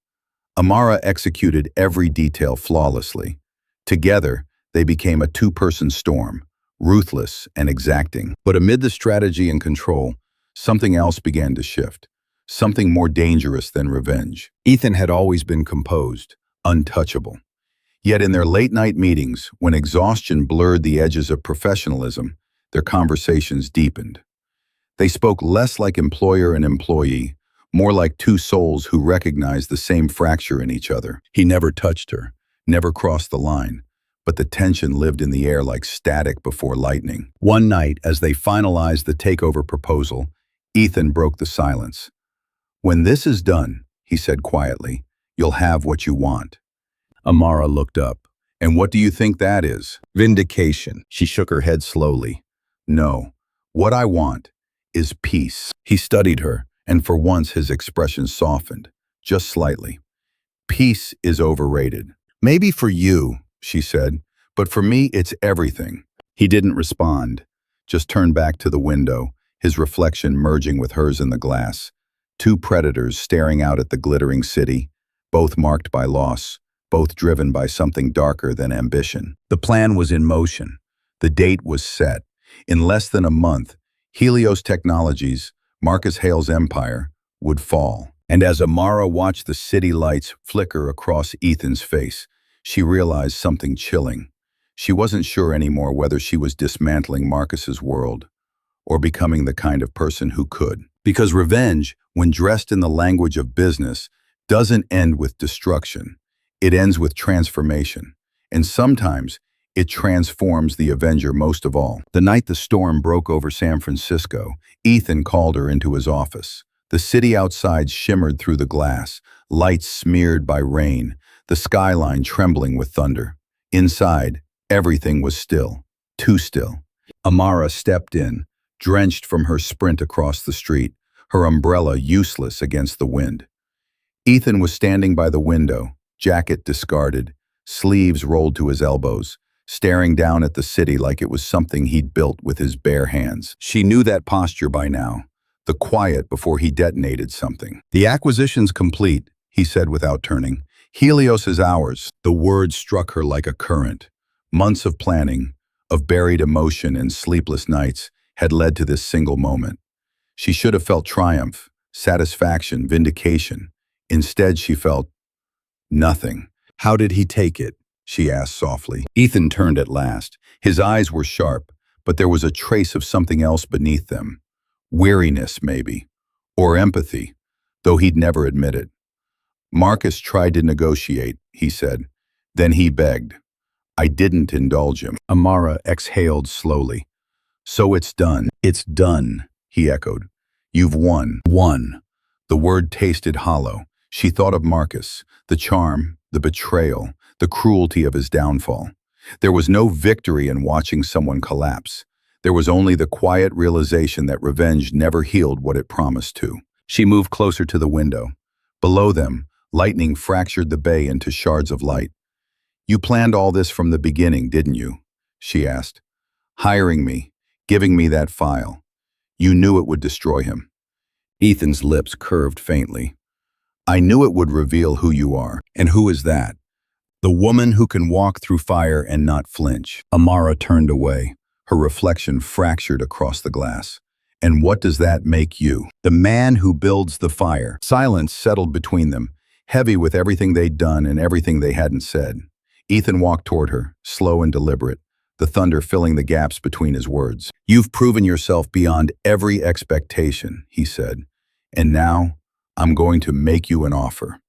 Amara executed every detail flawlessly. Together, they became a two-person storm, ruthless and exacting. But amid the strategy and control, something else began to shift, something more dangerous than revenge. Ethan had always been composed, untouchable. Yet in their late-night meetings, when exhaustion blurred the edges of professionalism, their conversations deepened. They spoke less like employer and employee, more like two souls who recognized the same fracture in each other. He never touched her, never crossed the line, but the tension lived in the air like static before lightning. One night, as they finalized the takeover proposal, Ethan broke the silence. "When this is done," he said quietly, "you'll have what you want." Amara looked up. "And what do you think that is?" "Vindication." She shook her head slowly. "No, what I want is peace." He studied her, and for once his expression softened, just slightly. "Peace is overrated." "Maybe for you," she said, "but for me it's everything." He didn't respond, just turned back to the window, his reflection merging with hers in the glass. Two predators staring out at the glittering city, both marked by loss, both driven by something darker than ambition. The plan was in motion. The date was set. In less than a month, Helios Technologies, Marcus Hale's empire, would fall. And as Amara watched the city lights flicker across Ethan's face, she realized something chilling. She wasn't sure anymore whether she was dismantling Marcus's world or becoming the kind of person who could. Because revenge, when dressed in the language of business, doesn't end with destruction. It ends with transformation. And sometimes It transforms the Avenger most of all. The night the storm broke over San Francisco, Ethan called her into his office. The city outside shimmered through the glass, lights smeared by rain, the skyline trembling with thunder. Inside, everything was still, too still. Amara stepped in, drenched from her sprint across the street, her umbrella useless against the wind. Ethan was standing by the window, jacket discarded, sleeves rolled to his elbows, staring down at the city like it was something he'd built with his bare hands. She knew that posture by now, the quiet before he detonated something. "The acquisition's complete," he said without turning. "Helios is ours." The word struck her like a current. Months of planning, of buried emotion and sleepless nights, had led to this single moment. She should have felt triumph, satisfaction, vindication. Instead, she felt nothing. "How did he take it?" she asked softly. Ethan turned at last. His eyes were sharp, but there was a trace of something else beneath them. Weariness, maybe. Or empathy, though he'd never admit it. "Marcus tried to negotiate," he said. "Then he begged. I didn't indulge him." Amara exhaled slowly. "So it's done." "It's done," he echoed. "You've won." Won. The word tasted hollow. She thought of Marcus, the charm, the betrayal, the cruelty of his downfall. There was no victory in watching someone collapse. There was only the quiet realization that revenge never healed what it promised to. She moved closer to the window. Below them, lightning fractured the bay into shards of light. "You planned all this from the beginning, didn't you?" she asked. "Hiring me, giving me that file. You knew it would destroy him." Ethan's lips curved faintly. "I knew it would reveal who you are." "And who is that?" "The woman who can walk through fire and not flinch." Amara turned away, her reflection fractured across the glass. "And what does that make you?" "The man who builds the fire." Silence settled between them, heavy with everything they'd done and everything they hadn't said. Ethan walked toward her, slow and deliberate, the thunder filling the gaps between his words. "You've proven yourself beyond every expectation," he said. "And now, I'm going to make you an offer."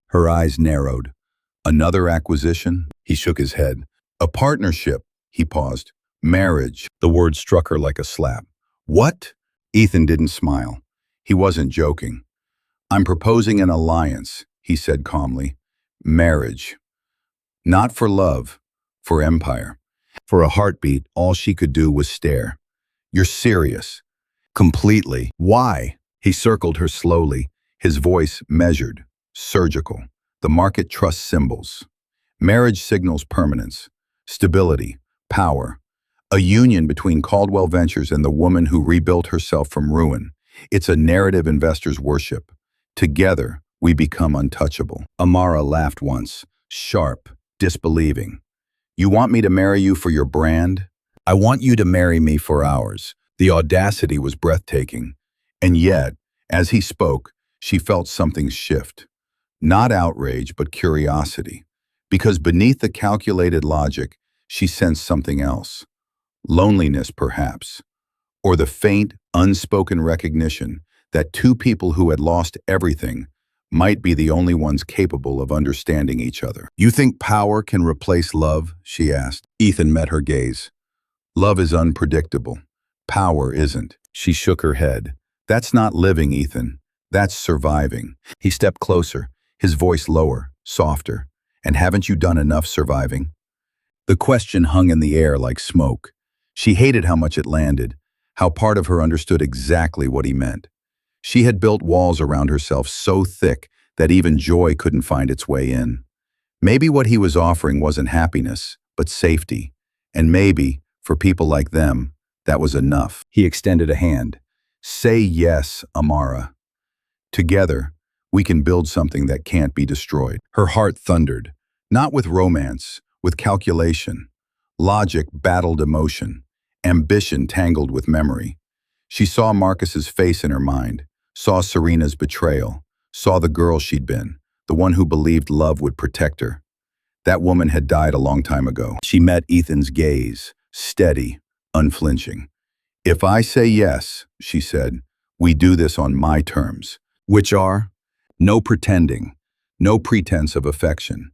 Her eyes narrowed. "Another acquisition?" He shook his head. "A partnership," he paused. "Marriage." The word struck her like a slap. "What?" Ethan didn't smile. He wasn't joking. "I'm proposing an alliance," he said calmly. "Marriage. Not for love, for empire." For a heartbeat, all she could do was stare. "You're serious?" "Completely." "Why?" He circled her slowly, his voice measured, surgical. "The market trusts symbols. Marriage signals permanence, stability, power. A union between Caldwell Ventures and the woman who rebuilt herself from ruin. It's a narrative investors worship. Together, we become untouchable." Amara laughed once, sharp, disbelieving. "You want me to marry you for your brand? I want you to marry me for ours." The audacity was breathtaking. And yet, as he spoke, she felt something shift. Not outrage, but curiosity. Because beneath the calculated logic, she sensed something else. Loneliness, perhaps. Or the faint, unspoken recognition that two people who had lost everything might be the only ones capable of understanding each other. "You think power can replace love?" she asked. Ethan met her gaze. "Love is unpredictable. Power isn't." She shook her head. "That's not living, Ethan. That's surviving." He stepped closer, his voice lower, softer. "And haven't you done enough surviving?" The question hung in the air like smoke. She hated how much it landed, how part of her understood exactly what he meant. She had built walls around herself so thick that even joy couldn't find its way in. Maybe what he was offering wasn't happiness, but safety. And maybe, for people like them, that was enough. He extended a hand. "Say yes, Amara. Together, we can build something that can't be destroyed." Her heart thundered, not with romance, with calculation. Logic battled emotion, ambition tangled with memory. She saw Marcus's face in her mind, saw Serena's betrayal, saw the girl she'd been, the one who believed love would protect her. That woman had died a long time ago. She met Ethan's gaze, steady, unflinching. "If I say yes," she said, "we do this on my terms." "Which are?" "No pretending, no pretense of affection.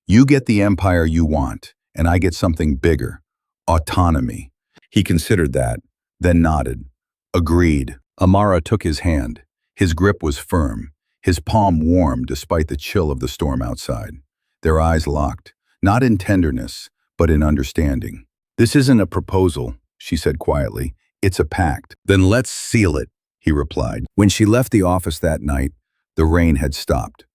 You get the empire you want, and I get something bigger, autonomy. He considered that, then nodded. Agreed. Amara took his hand. His grip was firm, his palm warm despite the chill of the storm outside. Their eyes locked, not in tenderness, but in understanding. "This isn't a proposal," she said quietly. "It's a pact." "Then let's seal it," he replied. When she left the office that night, the rain had stopped.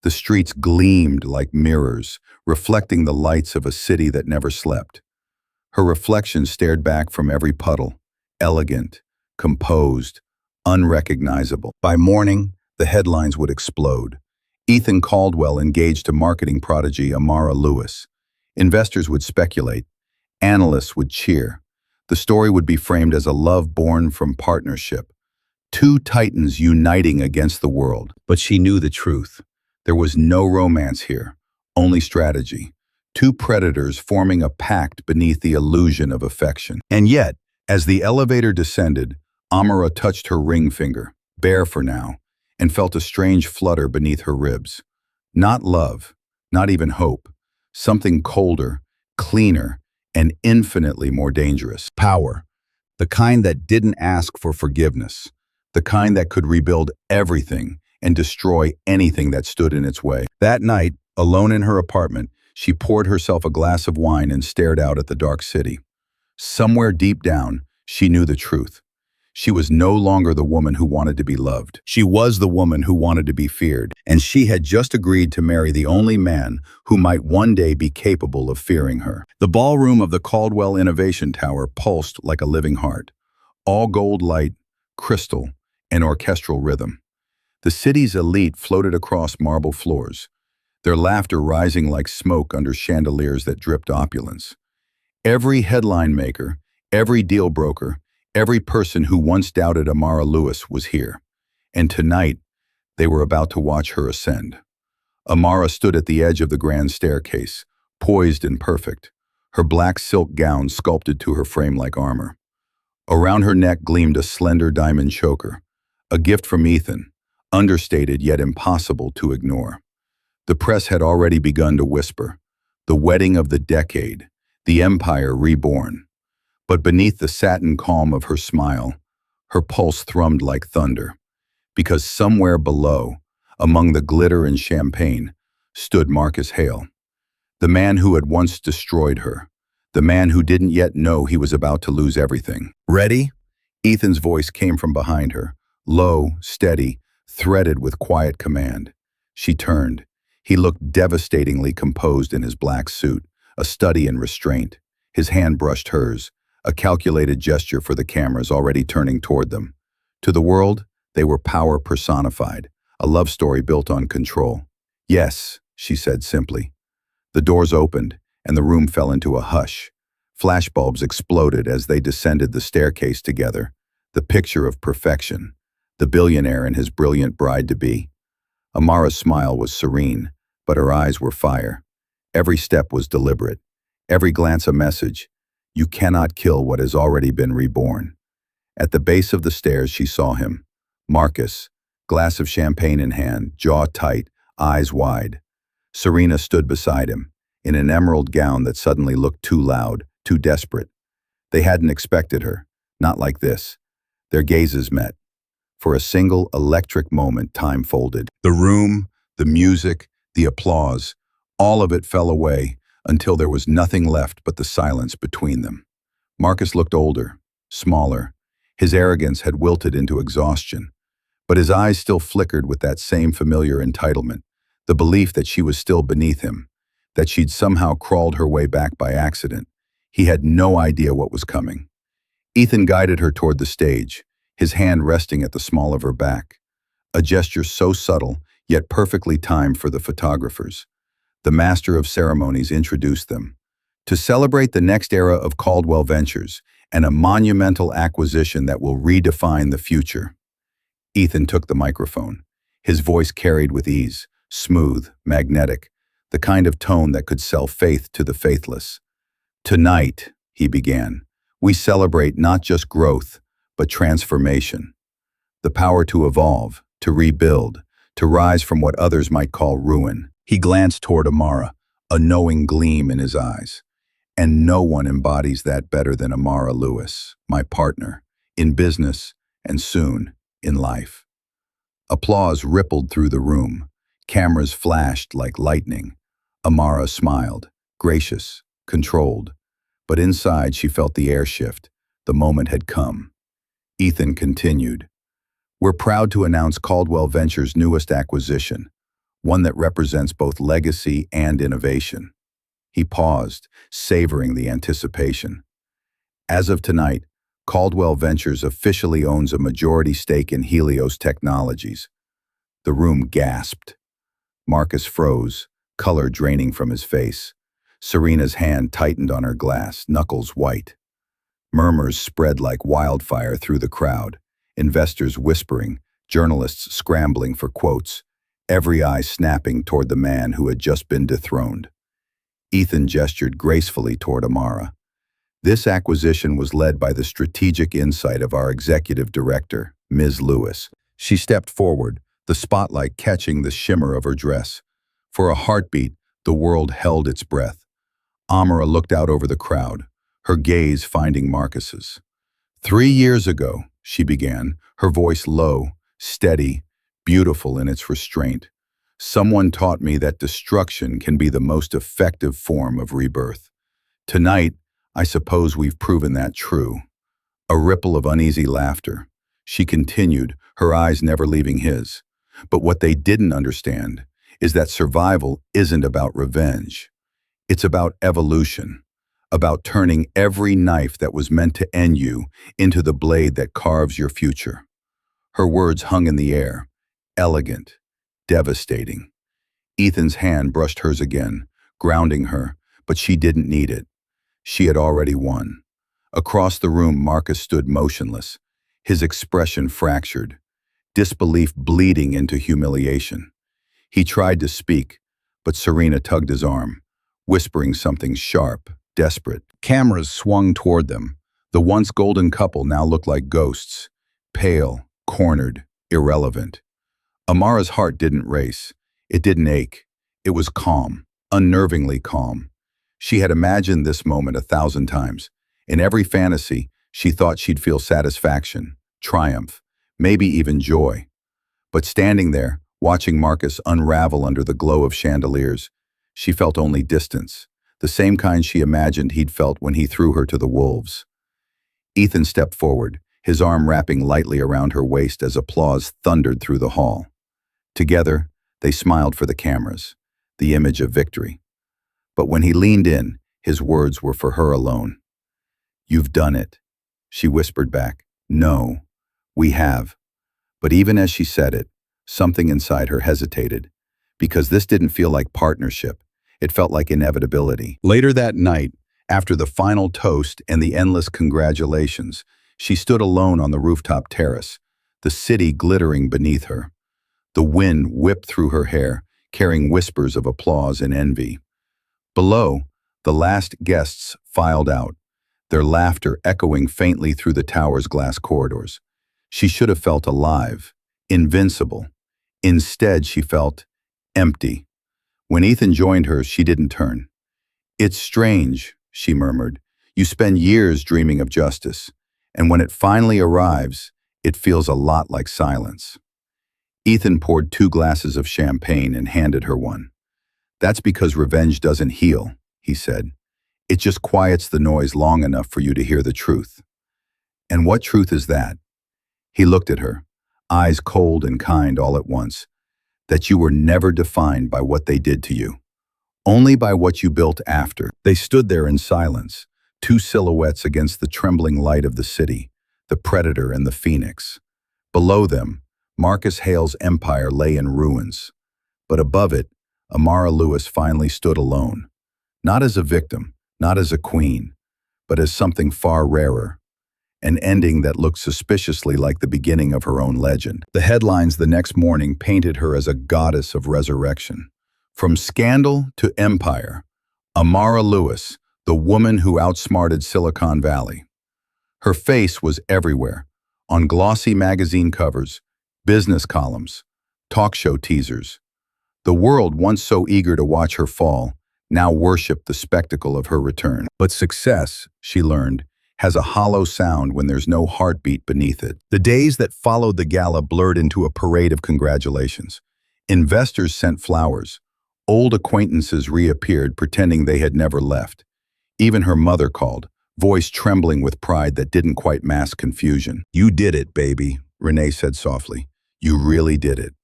The streets gleamed like mirrors, reflecting the lights of a city that never slept. Her reflection stared back from every puddle, elegant, composed, unrecognizable. By morning, the headlines would explode. Ethan Caldwell engaged to marketing prodigy Amara Lewis. Investors would speculate. Analysts would cheer. The story would be framed as a love born from partnership. Two titans uniting against the world. But she knew the truth. There was no romance here, only strategy. Two predators forming a pact beneath the illusion of affection. And yet, as the elevator descended, Amara touched her ring finger, bare for now, and felt a strange flutter beneath her ribs. Not love, not even hope. Something colder, cleaner, and infinitely more dangerous. Power. The kind that didn't ask for forgiveness. The kind that could rebuild everything and destroy anything that stood in its way. That night, alone in her apartment, she poured herself a glass of wine and stared out at the dark city. Somewhere deep down, she knew the truth. She was no longer the woman who wanted to be loved. She was the woman who wanted to be feared, and she had just agreed to marry the only man who might one day be capable of fearing her. The ballroom of the Caldwell Innovation Tower pulsed like a living heart. All gold light, crystal, and orchestral rhythm. The city's elite floated across marble floors, their laughter rising like smoke under chandeliers that dripped opulence. Every headline maker, every deal broker, every person who once doubted Amara Lewis was here. And tonight, they were about to watch her ascend. Amara stood at the edge of the grand staircase, poised and perfect, her black silk gown sculpted to her frame like armor. Around her neck gleamed a slender diamond choker, a gift from Ethan, understated yet impossible to ignore. The press had already begun to whisper, the wedding of the decade, the empire reborn. But beneath the satin calm of her smile, her pulse thrummed like thunder, because somewhere below, among the glitter and champagne, stood Marcus Hale, the man who had once destroyed her, the man who didn't yet know he was about to lose everything. "Ready?" Ethan's voice came from behind her, low, steady, threaded with quiet command. She turned. He looked devastatingly composed in his black suit, a study in restraint. His hand brushed hers, a calculated gesture for the cameras already turning toward them. To the world, they were power personified, a love story built on control. "Yes," she said simply. The doors opened, and the room fell into a hush. Flashbulbs exploded as they descended the staircase together, the picture of perfection, the billionaire and his brilliant bride-to-be. Amara's smile was serene, but her eyes were fire. Every step was deliberate, every glance a message. You cannot kill what has already been reborn. At the base of the stairs she saw him, Marcus, glass of champagne in hand, jaw tight, eyes wide. Serena stood beside him, in an emerald gown that suddenly looked too loud, too desperate. They hadn't expected her, not like this. Their gazes met. For a single electric moment, time folded. The room, the music, the applause, all of it fell away until there was nothing left but the silence between them. Marcus looked older, smaller. His arrogance had wilted into exhaustion, but his eyes still flickered with that same familiar entitlement, the belief that she was still beneath him, that she'd somehow crawled her way back by accident. He had no idea what was coming. Ethan guided her toward the stage, his hand resting at the small of her back, a gesture so subtle, yet perfectly timed for the photographers. The master of ceremonies introduced them. To celebrate the next era of Caldwell Ventures and a monumental acquisition that will redefine the future. Ethan took the microphone. His voice carried with ease, smooth, magnetic, the kind of tone that could sell faith to the faithless. "Tonight," he began, "we celebrate not just growth, but transformation. The power to evolve, to rebuild, to rise from what others might call ruin." He glanced toward Amara, a knowing gleam in his eyes. And no one embodies that better than Amara Lewis, my partner, in business and soon in life. Applause rippled through the room. Cameras flashed like lightning. Amara smiled, gracious, controlled. But inside she felt the air shift. The moment had come. Ethan continued. We're proud to announce Caldwell Ventures' newest acquisition, one that represents both legacy and innovation. He paused, savoring the anticipation. As of tonight, Caldwell Ventures officially owns a majority stake in Helios Technologies. The room gasped. Marcus froze, color draining from his face. Serena's hand tightened on her glass, knuckles white. Murmurs spread like wildfire through the crowd, investors whispering, journalists scrambling for quotes, every eye snapping toward the man who had just been dethroned. Ethan gestured gracefully toward Amara. This acquisition was led by the strategic insight of our executive director, Ms. Lewis. She stepped forward, the spotlight catching the shimmer of her dress. For a heartbeat, the world held its breath. Amara looked out over the crowd, her gaze finding Marcus's. 3 years ago, she began, her voice low, steady, beautiful in its restraint. Someone taught me that destruction can be the most effective form of rebirth. Tonight, I suppose we've proven that true. A ripple of uneasy laughter. She continued, her eyes never leaving his. But what they didn't understand is that survival isn't about revenge. It's about evolution, about turning every knife that was meant to end you into the blade that carves your future. Her words hung in the air, elegant, devastating. Ethan's hand brushed hers again, grounding her, but she didn't need it. She had already won. Across the room, Marcus stood motionless, his expression fractured, disbelief bleeding into humiliation. He tried to speak, but Serena tugged his arm, whispering something sharp, desperate. Cameras swung toward them. The once golden couple now looked like ghosts, pale, cornered, irrelevant. Amara's heart didn't race. It didn't ache. It was calm, unnervingly calm. She had imagined this moment 1,000 times. In every fantasy, she thought she'd feel satisfaction, triumph, maybe even joy. But standing there, watching Marcus unravel under the glow of chandeliers, she felt only distance, the same kind she imagined he'd felt when he threw her to the wolves. Ethan stepped forward, his arm wrapping lightly around her waist as applause thundered through the hall. Together, they smiled for the cameras, the image of victory. But when he leaned in, his words were for her alone. "You've done it," she whispered back. "No, we have." But even as she said it, something inside her hesitated, because this didn't feel like partnership. It felt like inevitability. Later that night, after the final toast and the endless congratulations, she stood alone on the rooftop terrace, the city glittering beneath her. The wind whipped through her hair, carrying whispers of applause and envy. Below, the last guests filed out, their laughter echoing faintly through the tower's glass corridors. She should have felt alive, invincible. Instead, she felt empty. When Ethan joined her, she didn't turn. "It's strange," she murmured. "You spend years dreaming of justice, and when it finally arrives, it feels a lot like silence." Ethan poured 2 glasses of champagne and handed her one. "That's because revenge doesn't heal," he said. "It just quiets the noise long enough for you to hear the truth." "And what truth is that?" He looked at her, eyes cold and kind all at once. "That you were never defined by what they did to you, only by what you built after." They stood there in silence, 2 silhouettes against the trembling light of the city, the predator and the phoenix. Below them, Marcus Hale's empire lay in ruins. But above it, Amara Lewis finally stood alone, not as a victim, not as a queen, but as something far rarer, an ending that looked suspiciously like the beginning of her own legend. The headlines the next morning painted her as a goddess of resurrection. From scandal to empire, Amara Lewis, the woman who outsmarted Silicon Valley. Her face was everywhere, on glossy magazine covers, business columns, talk show teasers. The world, once so eager to watch her fall, now worshipped the spectacle of her return. But success, she learned, has a hollow sound when there's no heartbeat beneath it. The days that followed the gala blurred into a parade of congratulations. Investors sent flowers. Old acquaintances reappeared, pretending they had never left. Even her mother called, voice trembling with pride that didn't quite mask confusion. "You did it, baby," Renee said softly. "You really did it."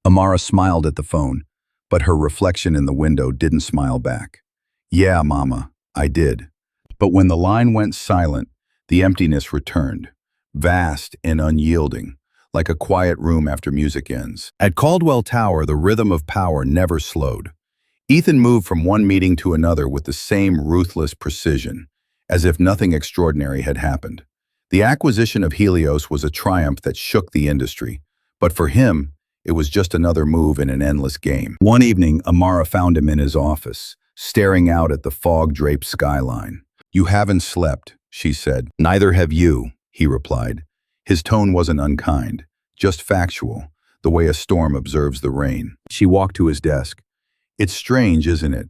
Amara smiled at the phone, but her reflection in the window didn't smile back. "Yeah, Mama, I did." But when the line went silent, the emptiness returned, vast and unyielding, like a quiet room after music ends. At Caldwell Tower, the rhythm of power never slowed. Ethan moved from one meeting to another with the same ruthless precision, as if nothing extraordinary had happened. The acquisition of Helios was a triumph that shook the industry, but for him, it was just another move in an endless game. One evening, Amara found him in his office, staring out at the fog-draped skyline. "You haven't slept," she said. "Neither have you," he replied. His tone wasn't unkind, just factual, the way a storm observes the rain. She walked to his desk. "It's strange, isn't it?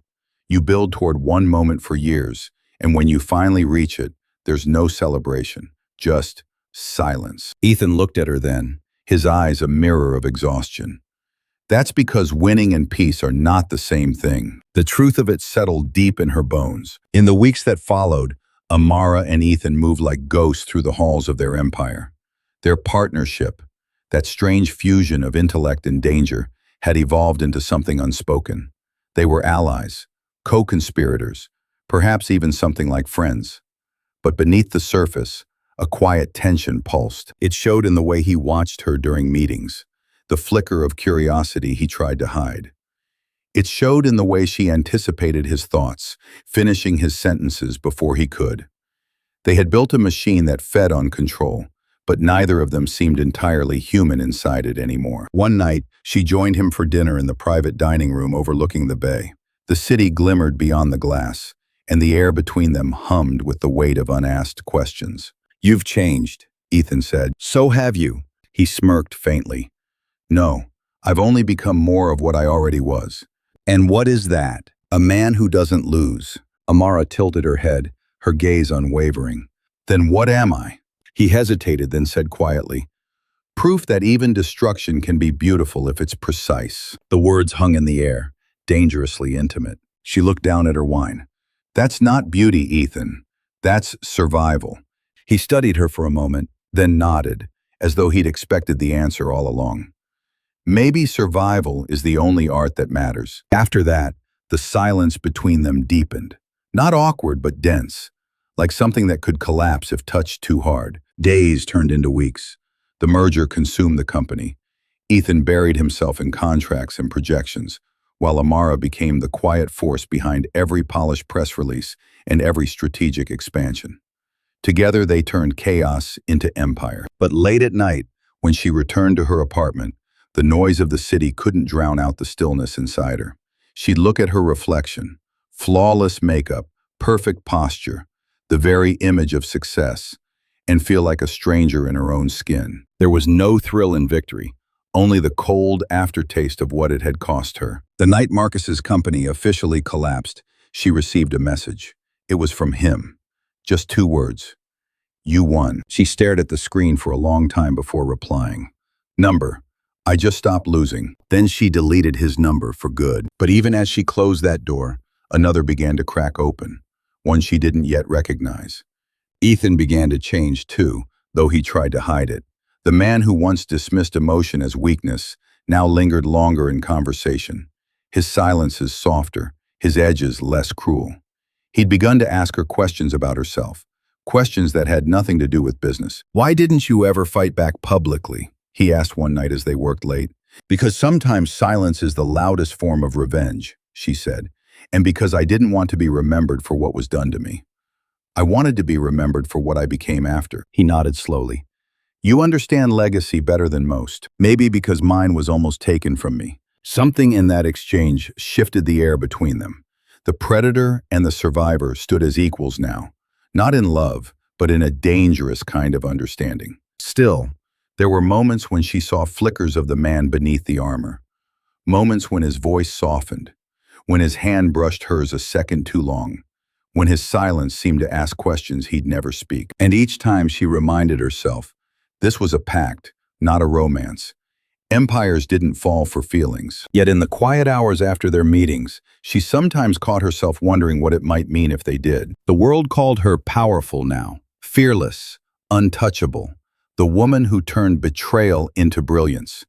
You build toward one moment for years, and when you finally reach it, there's no celebration, just silence." Ethan looked at her then, his eyes a mirror of exhaustion. "That's because winning and peace are not the same thing." The truth of it settled deep in her bones. In the weeks that followed, Amara and Ethan moved like ghosts through the halls of their empire. Their partnership, that strange fusion of intellect and danger, had evolved into something unspoken. They were allies, co-conspirators, perhaps even something like friends. But beneath the surface, a quiet tension pulsed. It showed in the way he watched her during meetings, the flicker of curiosity he tried to hide. It showed in the way she anticipated his thoughts, finishing his sentences before he could. They had built a machine that fed on control, but neither of them seemed entirely human inside it anymore. One night, she joined him for dinner in the private dining room overlooking the bay. The city glimmered beyond the glass, and the air between them hummed with the weight of unasked questions. "You've changed," Ethan said. "So have you." He smirked faintly. "No, I've only become more of what I already was." "And what is that?" "A man who doesn't lose." Amara tilted her head, her gaze unwavering. "Then what am I?" He hesitated, then said quietly, "Proof that even destruction can be beautiful if it's precise." The words hung in the air, dangerously intimate. She looked down at her wine. "That's not beauty, Ethan. That's survival." He studied her for a moment, then nodded, as though he'd expected the answer all along. "Maybe survival is the only art that matters." After that, the silence between them deepened. Not awkward, but dense, like something that could collapse if touched too hard. Days turned into weeks. The merger consumed the company. Ethan buried himself in contracts and projections, while Amara became the quiet force behind every polished press release and every strategic expansion. Together, they turned chaos into empire. But late at night, when she returned to her apartment, the noise of the city couldn't drown out the stillness inside her. She'd look at her reflection. Flawless makeup, perfect posture, the very image of success, and feel like a stranger in her own skin. There was no thrill in victory, only the cold aftertaste of what it had cost her. The night Marcus's company officially collapsed, she received a message. It was from him. Just 2 words. "You won." She stared at the screen for a long time before replying. "Number. I just stopped losing." Then she deleted his number for good. But even as she closed that door, another began to crack open, one she didn't yet recognize. Ethan began to change too, though he tried to hide it. The man who once dismissed emotion as weakness now lingered longer in conversation, his silences softer, his edges less cruel. He'd begun to ask her questions about herself, questions that had nothing to do with business. "Why didn't you ever fight back publicly?" he asked one night as they worked late. "Because sometimes silence is the loudest form of revenge," she said, "and because I didn't want to be remembered for what was done to me. I wanted to be remembered for what I became after." He nodded slowly. "You understand legacy better than most, maybe because mine was almost taken from me." Something in that exchange shifted the air between them. The predator and the survivor stood as equals now, not in love, but in a dangerous kind of understanding. Still, there were moments when she saw flickers of the man beneath the armor, moments when his voice softened, when his hand brushed hers a second too long, when his silence seemed to ask questions he'd never speak. And each time she reminded herself, this was a pact, not a romance. Empires didn't fall for feelings. Yet in the quiet hours after their meetings, she sometimes caught herself wondering what it might mean if they did. The world called her powerful now, fearless, untouchable, the woman who turned betrayal into brilliance.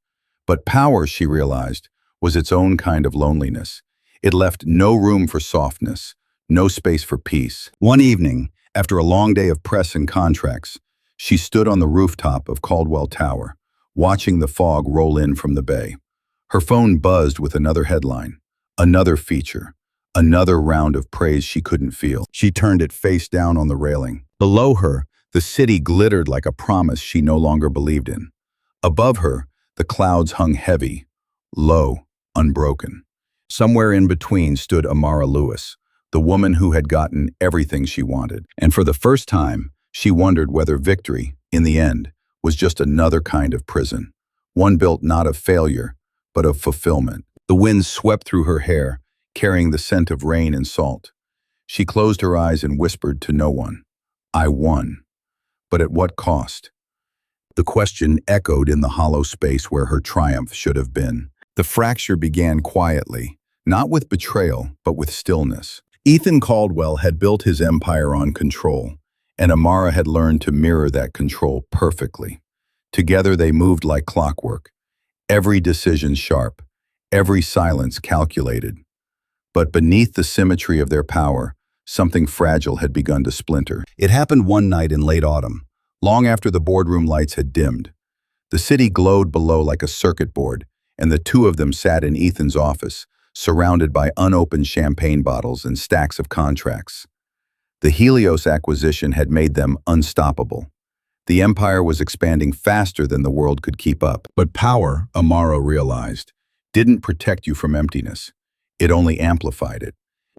But power, she realized, was its own kind of loneliness. It left no room for softness, no space for peace. One evening, after a long day of press and contracts, she stood on the rooftop of Caldwell Tower, watching the fog roll in from the bay. Her phone buzzed with another headline, another feature, another round of praise she couldn't feel. She turned it face down on the railing. Below her, the city glittered like a promise she no longer believed in. Above her, the clouds hung heavy, low, unbroken. Somewhere in between stood Amara Lewis, the woman who had gotten everything she wanted. And for the first time, she wondered whether victory, in the end, was just another kind of prison, one built not of failure, but of fulfillment. The wind swept through her hair, carrying the scent of rain and salt. She closed her eyes and whispered to no one, I won. But at what cost? The question echoed in the hollow space where her triumph should have been. The fracture began quietly, not with betrayal, but with stillness. Ethan Caldwell had built his empire on control, and Amara had learned to mirror that control perfectly. Together they moved like clockwork, every decision sharp, every silence calculated. But beneath the symmetry of their power, something fragile had begun to splinter. It happened one night in late autumn, long after the boardroom lights had dimmed. The city glowed below like a circuit board, and the two of them sat in Ethan's office, surrounded by unopened champagne bottles and stacks of contracts. The Helios acquisition had made them unstoppable. The empire was expanding faster than the world could keep up. But power, Amara realized, didn't protect you from emptiness. It only amplified it.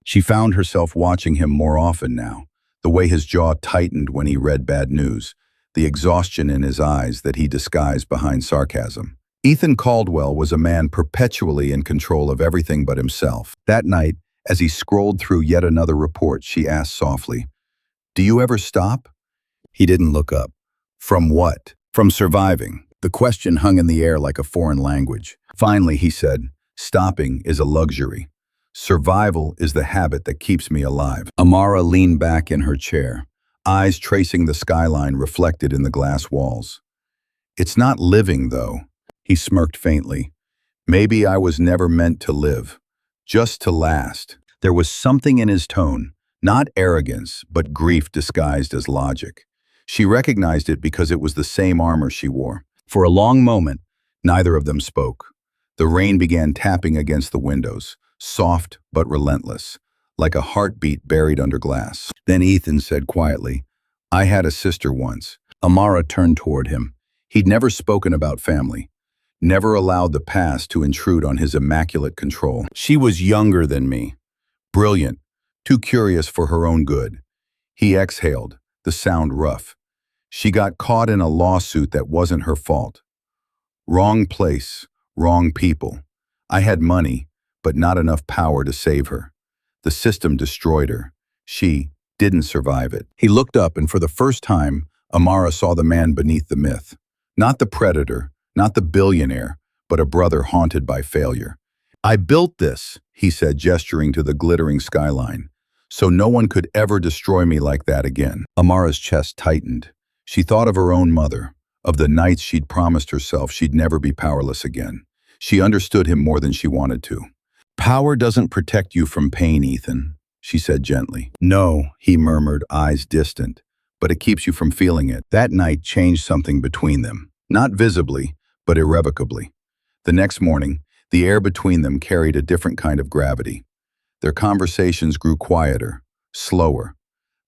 She found herself watching him more often now, the way his jaw tightened when he read bad news, the exhaustion in his eyes that he disguised behind sarcasm. Ethan Caldwell was a man perpetually in control of everything but himself. That night, as he scrolled through yet another report, she asked softly, "Do you ever stop?" He didn't look up. From what? From surviving. The question hung in the air like a foreign language. Finally, he said, "Stopping is a luxury. Survival is the habit that keeps me alive." Amara leaned back in her chair, eyes tracing the skyline reflected in the glass walls. "It's not living, though." He smirked faintly. "Maybe I was never meant to live. Just to last." There was something in his tone, not arrogance, but grief disguised as logic. She recognized it because it was the same armor she wore. For a long moment, neither of them spoke. The rain began tapping against the windows, soft but relentless, like a heartbeat buried under glass. Then Ethan said quietly, "I had a sister once." Amara turned toward him. He'd never spoken about family, never allowed the past to intrude on his immaculate control. "She was younger than me, brilliant, too curious for her own good." He exhaled, the sound rough. "She got caught in a lawsuit that wasn't her fault. Wrong place, wrong people. I had money, but not enough power to save her. The system destroyed her. She didn't survive it." He looked up, and for the first time, Amara saw the man beneath the myth. Not the predator, not the billionaire, but a brother haunted by failure. "I built this," he said, gesturing to the glittering skyline, "so no one could ever destroy me like that again." Amara's chest tightened. She thought of her own mother, of the nights she'd promised herself she'd never be powerless again. She understood him more than she wanted to. "Power doesn't protect you from pain, Ethan," she said gently. "No," he murmured, eyes distant, "but it keeps you from feeling it." That night changed something between them, not visibly, but irrevocably. The next morning, the air between them carried a different kind of gravity. Their conversations grew quieter, slower.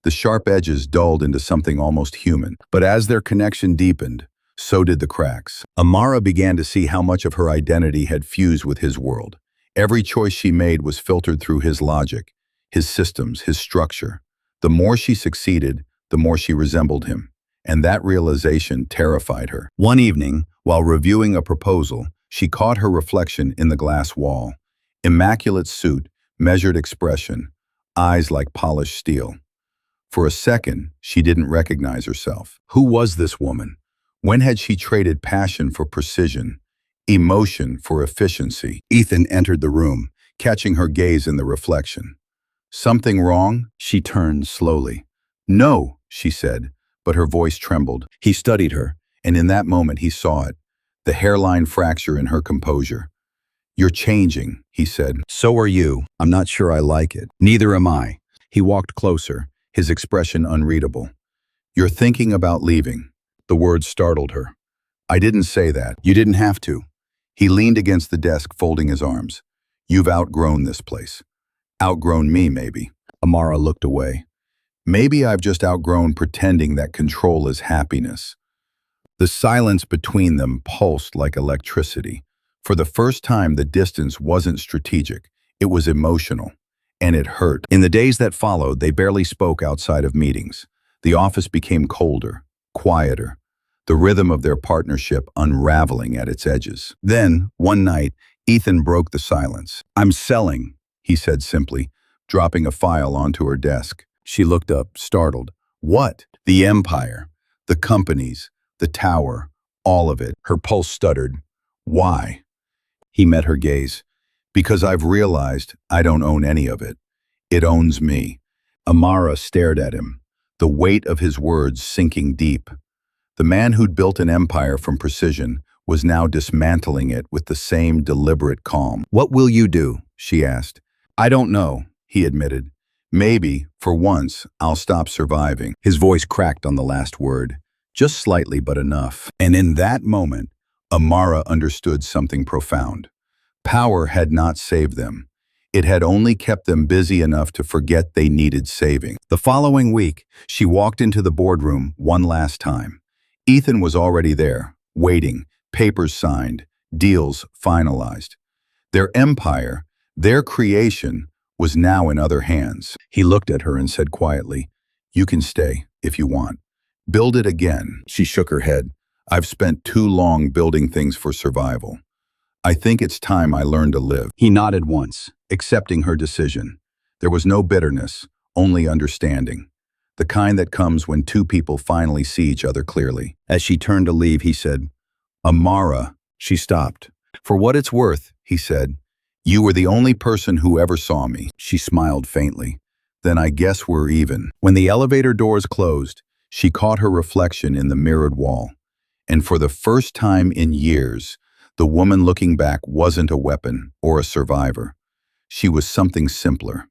The sharp edges dulled into something almost human. But as their connection deepened, so did the cracks. Amara began to see how much of her identity had fused with his world. Every choice she made was filtered through his logic, his systems, his structure. The more she succeeded, the more she resembled him. And that realization terrified her. One evening, while reviewing a proposal, she caught her reflection in the glass wall. Immaculate suit, measured expression, eyes like polished steel. For a second, she didn't recognize herself. Who was this woman? When had she traded passion for precision, emotion for efficiency? Ethan entered the room, catching her gaze in the reflection. Something wrong? She turned slowly. No, she said, but her voice trembled. He studied her, and in that moment he saw it, the hairline fracture in her composure. You're changing, he said. So are you. I'm not sure I like it. Neither am I. He walked closer, his expression unreadable. You're thinking about leaving. The words startled her. I didn't say that. You didn't have to. He leaned against the desk, folding his arms. You've outgrown this place. Outgrown me, maybe. Amara looked away. Maybe I've just outgrown pretending that control is happiness. The silence between them pulsed like electricity. For the first time, the distance wasn't strategic. It was emotional. And it hurt. In the days that followed, they barely spoke outside of meetings. The office became colder, quieter, the rhythm of their partnership unraveling at its edges. Then, one night, Ethan broke the silence. I'm selling, he said simply, dropping a file onto her desk. She looked up, startled. What? The empire, the companies, the tower, all of it. Her pulse stuttered. Why? He met her gaze. Because I've realized I don't own any of it. It owns me. Amara stared at him, the weight of his words sinking deep. The man who'd built an empire from precision was now dismantling it with the same deliberate calm. What will you do? She asked. I don't know, he admitted. Maybe, for once, I'll stop surviving. His voice cracked on the last word. Just slightly, but enough. And in that moment, Amara understood something profound. Power had not saved them. It had only kept them busy enough to forget they needed saving. The following week, she walked into the boardroom one last time. Ethan was already there, waiting, papers signed, deals finalized. Their empire, their creation, was now in other hands. He looked at her and said quietly, You can stay, if you want. Build it again. She shook her head. I've spent too long building things for survival. I think it's time I learned to live. He nodded once, accepting her decision. There was no bitterness, only understanding. The kind that comes when two people finally see each other clearly. As she turned to leave, he said, Amara. She stopped. For what it's worth, he said, you were the only person who ever saw me. She smiled faintly. Then I guess we're even. When the elevator doors closed, she caught her reflection in the mirrored wall. And for the first time in years, the woman looking back wasn't a weapon or a survivor. She was something simpler,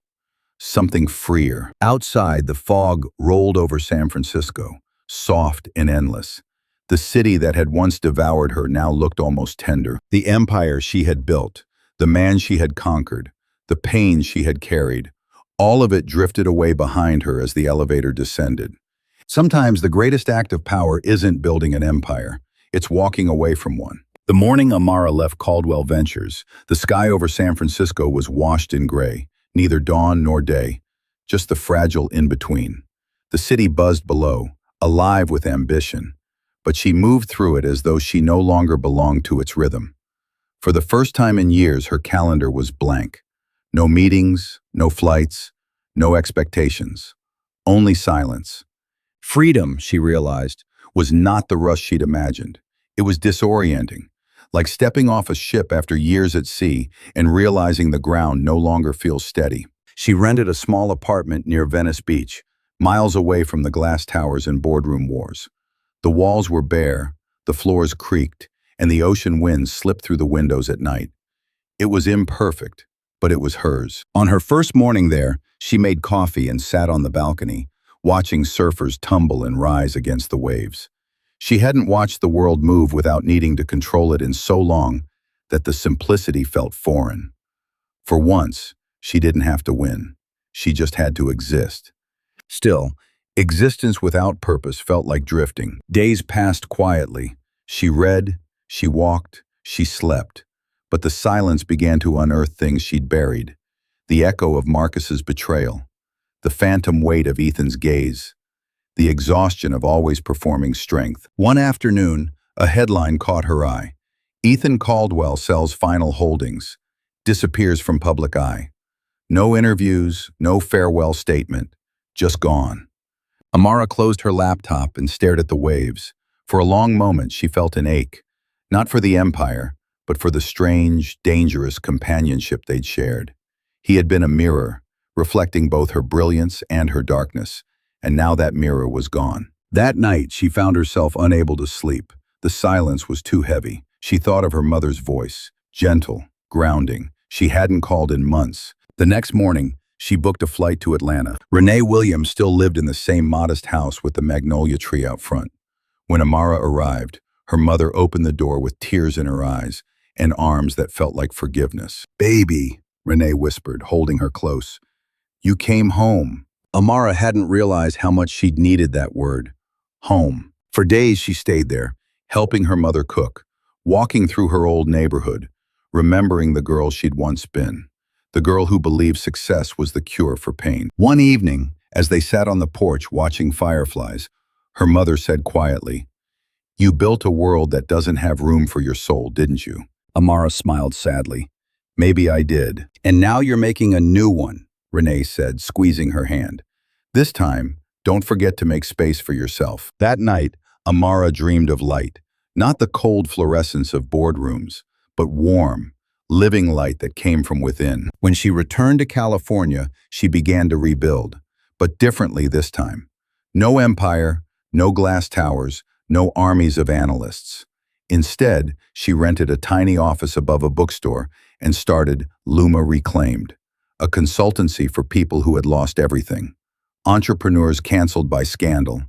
something freer. Outside, the fog rolled over San Francisco, soft and endless. The city that had once devoured her now looked almost tender. The empire she had built, the man she had conquered, the pain she had carried, all of it drifted away behind her as the elevator descended. Sometimes the greatest act of power isn't building an empire, it's walking away from one. The morning Amara left Caldwell Ventures, the sky over San Francisco was washed in gray, neither dawn nor day, just the fragile in-between. The city buzzed below, alive with ambition, but she moved through it as though she no longer belonged to its rhythm. For the first time in years, her calendar was blank. No meetings, no flights, no expectations, only silence. Freedom, she realized, was not the rush she'd imagined. It was disorienting. Like stepping off a ship after years at sea and realizing the ground no longer feels steady. She rented a small apartment near Venice Beach, miles away from the glass towers and boardroom wars. The walls were bare, the floors creaked, and the ocean winds slipped through the windows at night. It was imperfect, but it was hers. On her first morning there, she made coffee and sat on the balcony, watching surfers tumble and rise against the waves. She hadn't watched the world move without needing to control it in so long that the simplicity felt foreign. For once, she didn't have to win. She just had to exist. Still, existence without purpose felt like drifting. Days passed quietly. She read, she walked, she slept. But the silence began to unearth things she'd buried. The echo of Marcus's betrayal. The phantom weight of Ethan's gaze. The exhaustion of always performing strength. One afternoon, a headline caught her eye. Ethan Caldwell sells final holdings, disappears from public eye. No interviews, no farewell statement, just gone. Amara closed her laptop and stared at the waves. For a long moment, she felt an ache, not for the empire, but for the strange, dangerous companionship they'd shared. He had been a mirror, reflecting both her brilliance and her darkness, and now that mirror was gone. That night, she found herself unable to sleep. The silence was too heavy. She thought of her mother's voice, gentle, grounding. She hadn't called in months. The next morning, she booked a flight to Atlanta. Renee Williams still lived in the same modest house with the magnolia tree out front. When Amara arrived, her mother opened the door with tears in her eyes and arms that felt like forgiveness. "Baby," Renee whispered, holding her close. "You came home." Amara hadn't realized how much she'd needed that word. Home. For days she stayed there, helping her mother cook, walking through her old neighborhood, remembering the girl she'd once been, the girl who believed success was the cure for pain. One evening, as they sat on the porch watching fireflies, her mother said quietly, "You built a world that doesn't have room for your soul, didn't you?" Amara smiled sadly. "Maybe I did. And now you're making a new one," Renee said, squeezing her hand. "This time, don't forget to make space for yourself." That night, Amara dreamed of light, not the cold fluorescence of boardrooms, but warm, living light that came from within. When she returned to California, she began to rebuild, but differently this time. No empire, no glass towers, no armies of analysts. Instead, she rented a tiny office above a bookstore and started Luma Reclaimed, a consultancy for people who had lost everything. Entrepreneurs canceled by scandal,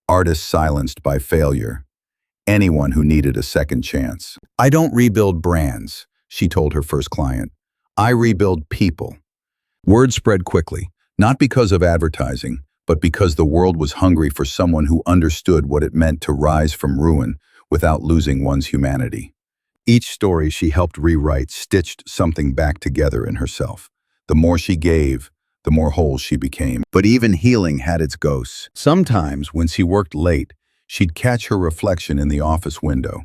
artists silenced by failure, anyone who needed a second chance. "I don't rebuild brands," she told her first client. "I rebuild people." Word spread quickly, not because of advertising, but because the world was hungry for someone who understood what it meant to rise from ruin without losing one's humanity. Each story she helped rewrite stitched something back together in herself. The more she gave, the more whole she became. But even healing had its ghosts. Sometimes, when she worked late, she'd catch her reflection in the office window.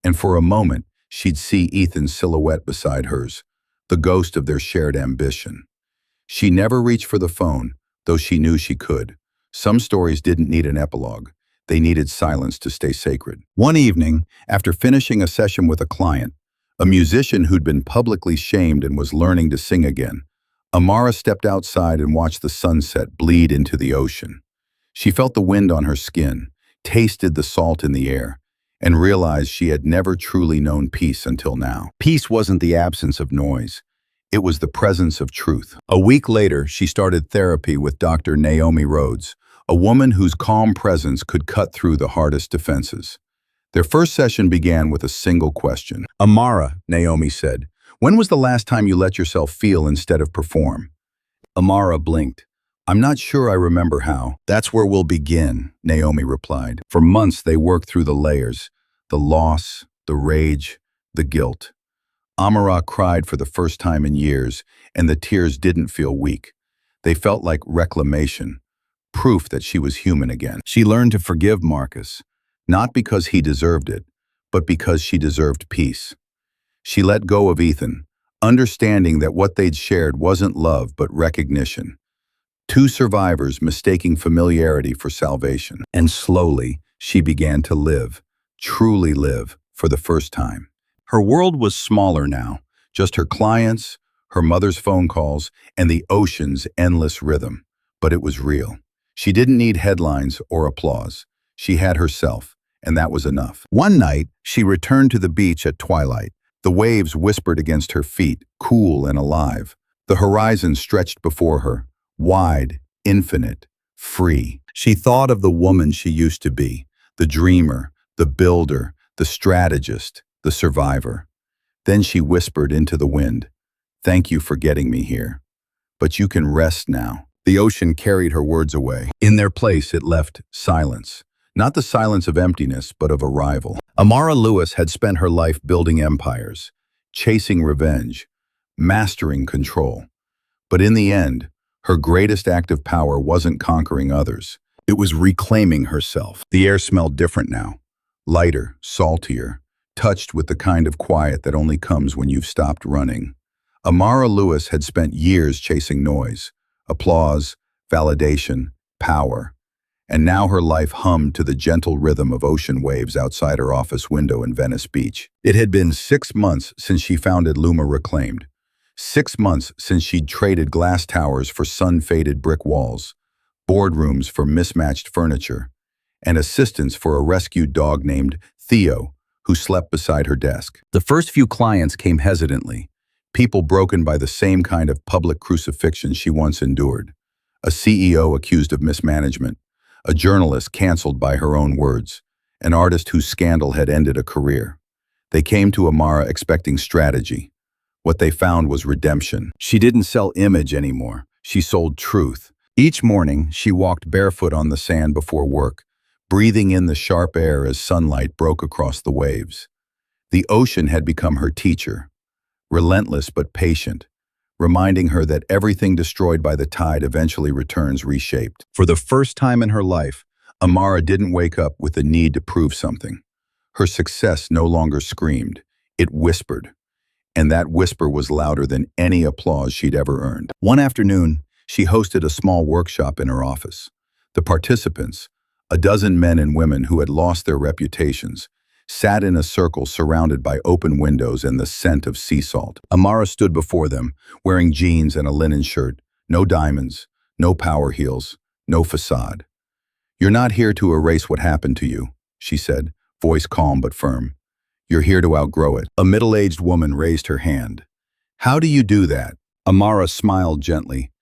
And for a moment, she'd see Ethan's silhouette beside hers, the ghost of their shared ambition. She never reached for the phone, though she knew she could. Some stories didn't need an epilogue. They needed silence to stay sacred. One evening, after finishing a session with a client, a musician who'd been publicly shamed and was learning to sing again, Amara stepped outside and watched the sunset bleed into the ocean. She felt the wind on her skin, tasted the salt in the air, and realized she had never truly known peace until now. Peace wasn't the absence of noise. It was the presence of truth. A week later, she started therapy with Dr. Naomi Rhodes, a woman whose calm presence could cut through the hardest defenses. Their first session began with a single question. "Amara," Naomi said, "when was the last time you let yourself feel instead of perform?" Amara blinked. "I'm not sure I remember how." "That's where we'll begin," Naomi replied. For months, they worked through the layers, the loss, the rage, the guilt. Amara cried for the first time in years, and the tears didn't feel weak. They felt like reclamation, proof that she was human again. She learned to forgive Marcus, not because he deserved it, but because she deserved peace. She let go of Ethan, understanding that what they'd shared wasn't love but recognition. Two survivors mistaking familiarity for salvation. And slowly, she began to live, truly live, for the first time. Her world was smaller now, just her clients, her mother's phone calls, and the ocean's endless rhythm. But it was real. She didn't need headlines or applause. She had herself, and that was enough. One night, she returned to the beach at twilight. The waves whispered against her feet, cool and alive. The horizon stretched before her, wide, infinite, free. She thought of the woman she used to be, the dreamer, the builder, the strategist, the survivor. Then she whispered into the wind, "Thank you for getting me here. But you can rest now." The ocean carried her words away. In their place, it left silence. Not the silence of emptiness, but of arrival. Amara Lewis had spent her life building empires, chasing revenge, mastering control. But in the end, her greatest act of power wasn't conquering others. It was reclaiming herself. The air smelled different now. Lighter, saltier, touched with the kind of quiet that only comes when you've stopped running. Amara Lewis had spent years chasing noise, applause, validation, power, and now her life hummed to the gentle rhythm of ocean waves outside her office window in Venice Beach. It had been 6 months since she founded Luma Reclaimed, 6 months since she'd traded glass towers for sun-faded brick walls, boardrooms for mismatched furniture, and assistance for a rescued dog named Theo, who slept beside her desk. The first few clients came hesitantly, people broken by the same kind of public crucifixion she once endured. A CEO accused of mismanagement, a journalist canceled by her own words, an artist whose scandal had ended a career. They came to Amara expecting strategy. What they found was redemption. She didn't sell image anymore. She sold truth. Each morning, she walked barefoot on the sand before work, breathing in the sharp air as sunlight broke across the waves. The ocean had become her teacher, relentless but patient, reminding her that everything destroyed by the tide eventually returns reshaped. For the first time in her life, Amara didn't wake up with the need to prove something. Her success no longer screamed, it whispered, and that whisper was louder than any applause she'd ever earned. One afternoon, she hosted a small workshop in her office. The participants, a dozen men and women who had lost their reputations, sat in a circle surrounded by open windows and the scent of sea salt. Amara stood before them, wearing jeans and a linen shirt, no diamonds, no power heels, no facade. "You're not here to erase what happened to you," she said, voice calm but firm. "You're here to outgrow it." A middle-aged woman raised her hand. "How do you do that?" Amara smiled gently.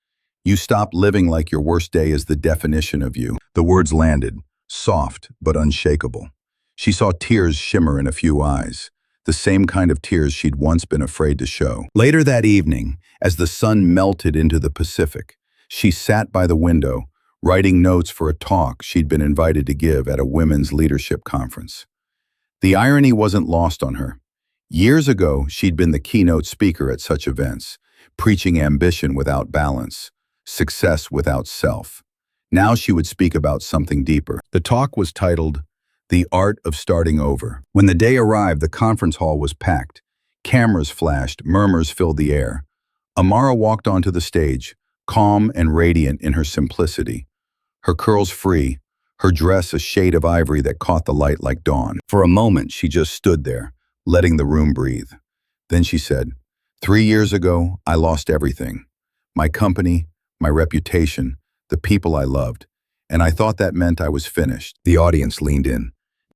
"You stop living like your worst day is the definition of you." The words landed, soft but unshakable. She saw tears shimmer in a few eyes, the same kind of tears she'd once been afraid to show. Later that evening, as the sun melted into the Pacific, she sat by the window, writing notes for a talk she'd been invited to give at a women's leadership conference. The irony wasn't lost on her. Years ago, she'd been the keynote speaker at such events, preaching ambition without balance, success without self. Now she would speak about something deeper. The talk was titled, "The Art of Starting Over." When the day arrived, the conference hall was packed. Cameras flashed, murmurs filled the air. Amara walked onto the stage, calm and radiant in her simplicity. Her curls free, her dress a shade of ivory that caught the light like dawn. For a moment, she just stood there, letting the room breathe. Then she said, "3 years ago, I lost everything. My company, my reputation, the people I loved. And I thought that meant I was finished." The audience leaned in.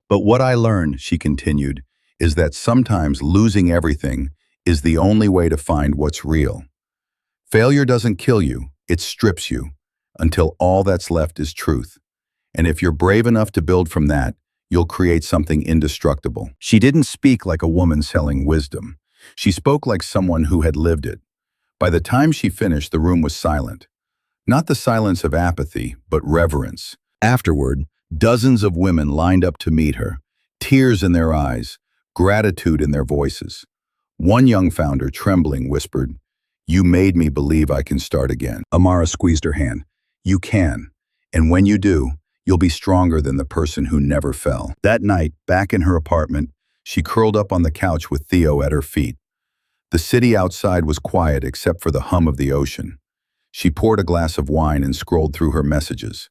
"But what I learned," she continued, "is that sometimes losing everything is the only way to find what's real. Failure doesn't kill you, it strips you, until all that's left is truth. And if you're brave enough to build from that, you'll create something indestructible." She didn't speak like a woman selling wisdom. She spoke like someone who had lived it. By the time she finished, the room was silent. Not the silence of apathy, but reverence. Afterward, dozens of women lined up to meet her, tears in their eyes, gratitude in their voices. One young founder, trembling, whispered, "You made me believe I can start again." Amara squeezed her hand. "You can. And when you do, you'll be stronger than the person who never fell." That night, back in her apartment, she curled up on the couch with Theo at her feet. The city outside was quiet except for the hum of the ocean. She poured a glass of wine and scrolled through her messages.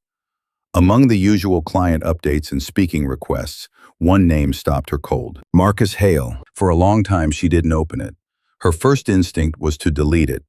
Among the usual client updates and speaking requests, one name stopped her cold. Marcus Hale. For a long time, she didn't open it. Her first instinct was to delete it,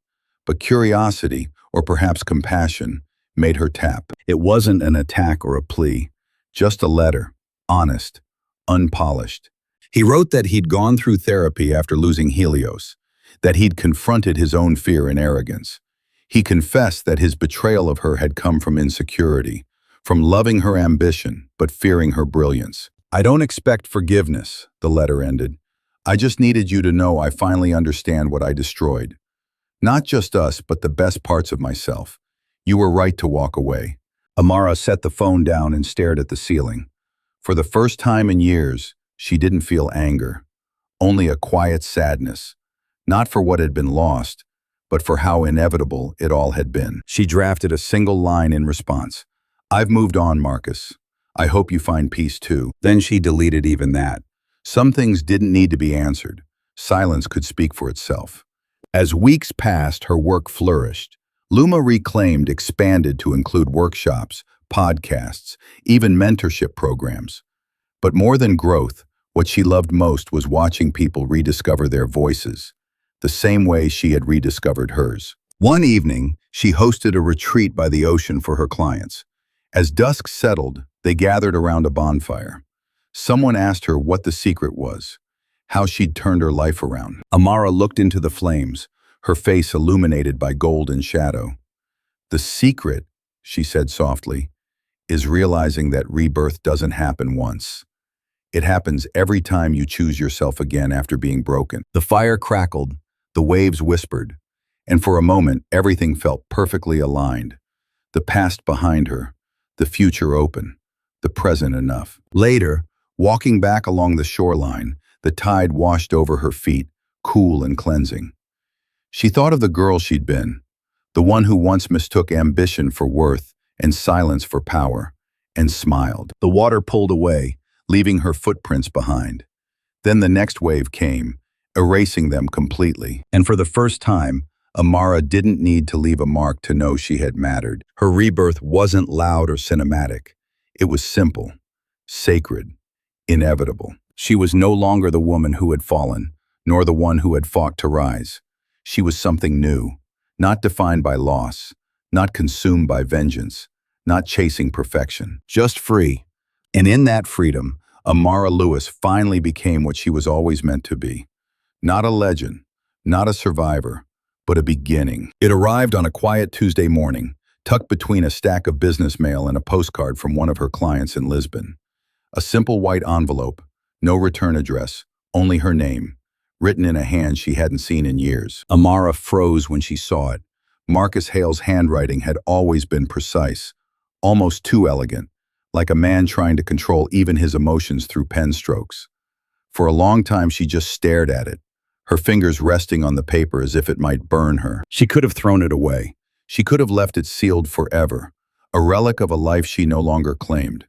but curiosity, or perhaps compassion, made her tap. It wasn't an attack or a plea, just a letter, honest, unpolished. He wrote that he'd gone through therapy after losing Helios, that he'd confronted his own fear and arrogance. He confessed that his betrayal of her had come from insecurity, from loving her ambition but fearing her brilliance. "I don't expect forgiveness," the letter ended. "I just needed you to know I finally understand what I destroyed. Not just us, but the best parts of myself. You were right to walk away." Amara set the phone down and stared at the ceiling. For the first time in years, she didn't feel anger, only a quiet sadness, not for what had been lost, but for how inevitable it all had been. She drafted a single line in response. "I've moved on, Marcus. I hope you find peace too." Then she deleted even that. Some things didn't need to be answered. Silence could speak for itself. As weeks passed, her work flourished. Luma Reclaimed expanded to include workshops, podcasts, even mentorship programs. But more than growth, what she loved most was watching people rediscover their voices, the same way she had rediscovered hers. One evening, she hosted a retreat by the ocean for her clients. As dusk settled, they gathered around a bonfire. Someone asked her what the secret was, how she'd turned her life around. Amara looked into the flames, her face illuminated by gold and shadow. "The secret," she said softly, "is realizing that rebirth doesn't happen once. It happens every time you choose yourself again after being broken." The fire crackled, the waves whispered, and for a moment everything felt perfectly aligned. The past behind her, the future open, the present enough. Later, walking back along the shoreline, the tide washed over her feet, cool and cleansing. She thought of the girl she'd been, the one who once mistook ambition for worth and silence for power, and smiled. The water pulled away, leaving her footprints behind. Then the next wave came, erasing them completely. And for the first time, Amara didn't need to leave a mark to know she had mattered. Her rebirth wasn't loud or cinematic. It was simple, sacred, inevitable. She was no longer the woman who had fallen, nor the one who had fought to rise. She was something new, not defined by loss, not consumed by vengeance, not chasing perfection, just free. And in that freedom, Amara Lewis finally became what she was always meant to be. Not a legend, not a survivor, but a beginning. It arrived on a quiet Tuesday morning, tucked between a stack of business mail and a postcard from one of her clients in Lisbon. A simple white envelope, no return address, only her name, written in a hand she hadn't seen in years. Amara froze when she saw it. Marcus Hale's handwriting had always been precise, almost too elegant, like a man trying to control even his emotions through pen strokes. For a long time she just stared at it, her fingers resting on the paper as if it might burn her. She could have thrown it away. She could have left it sealed forever, a relic of a life she no longer claimed.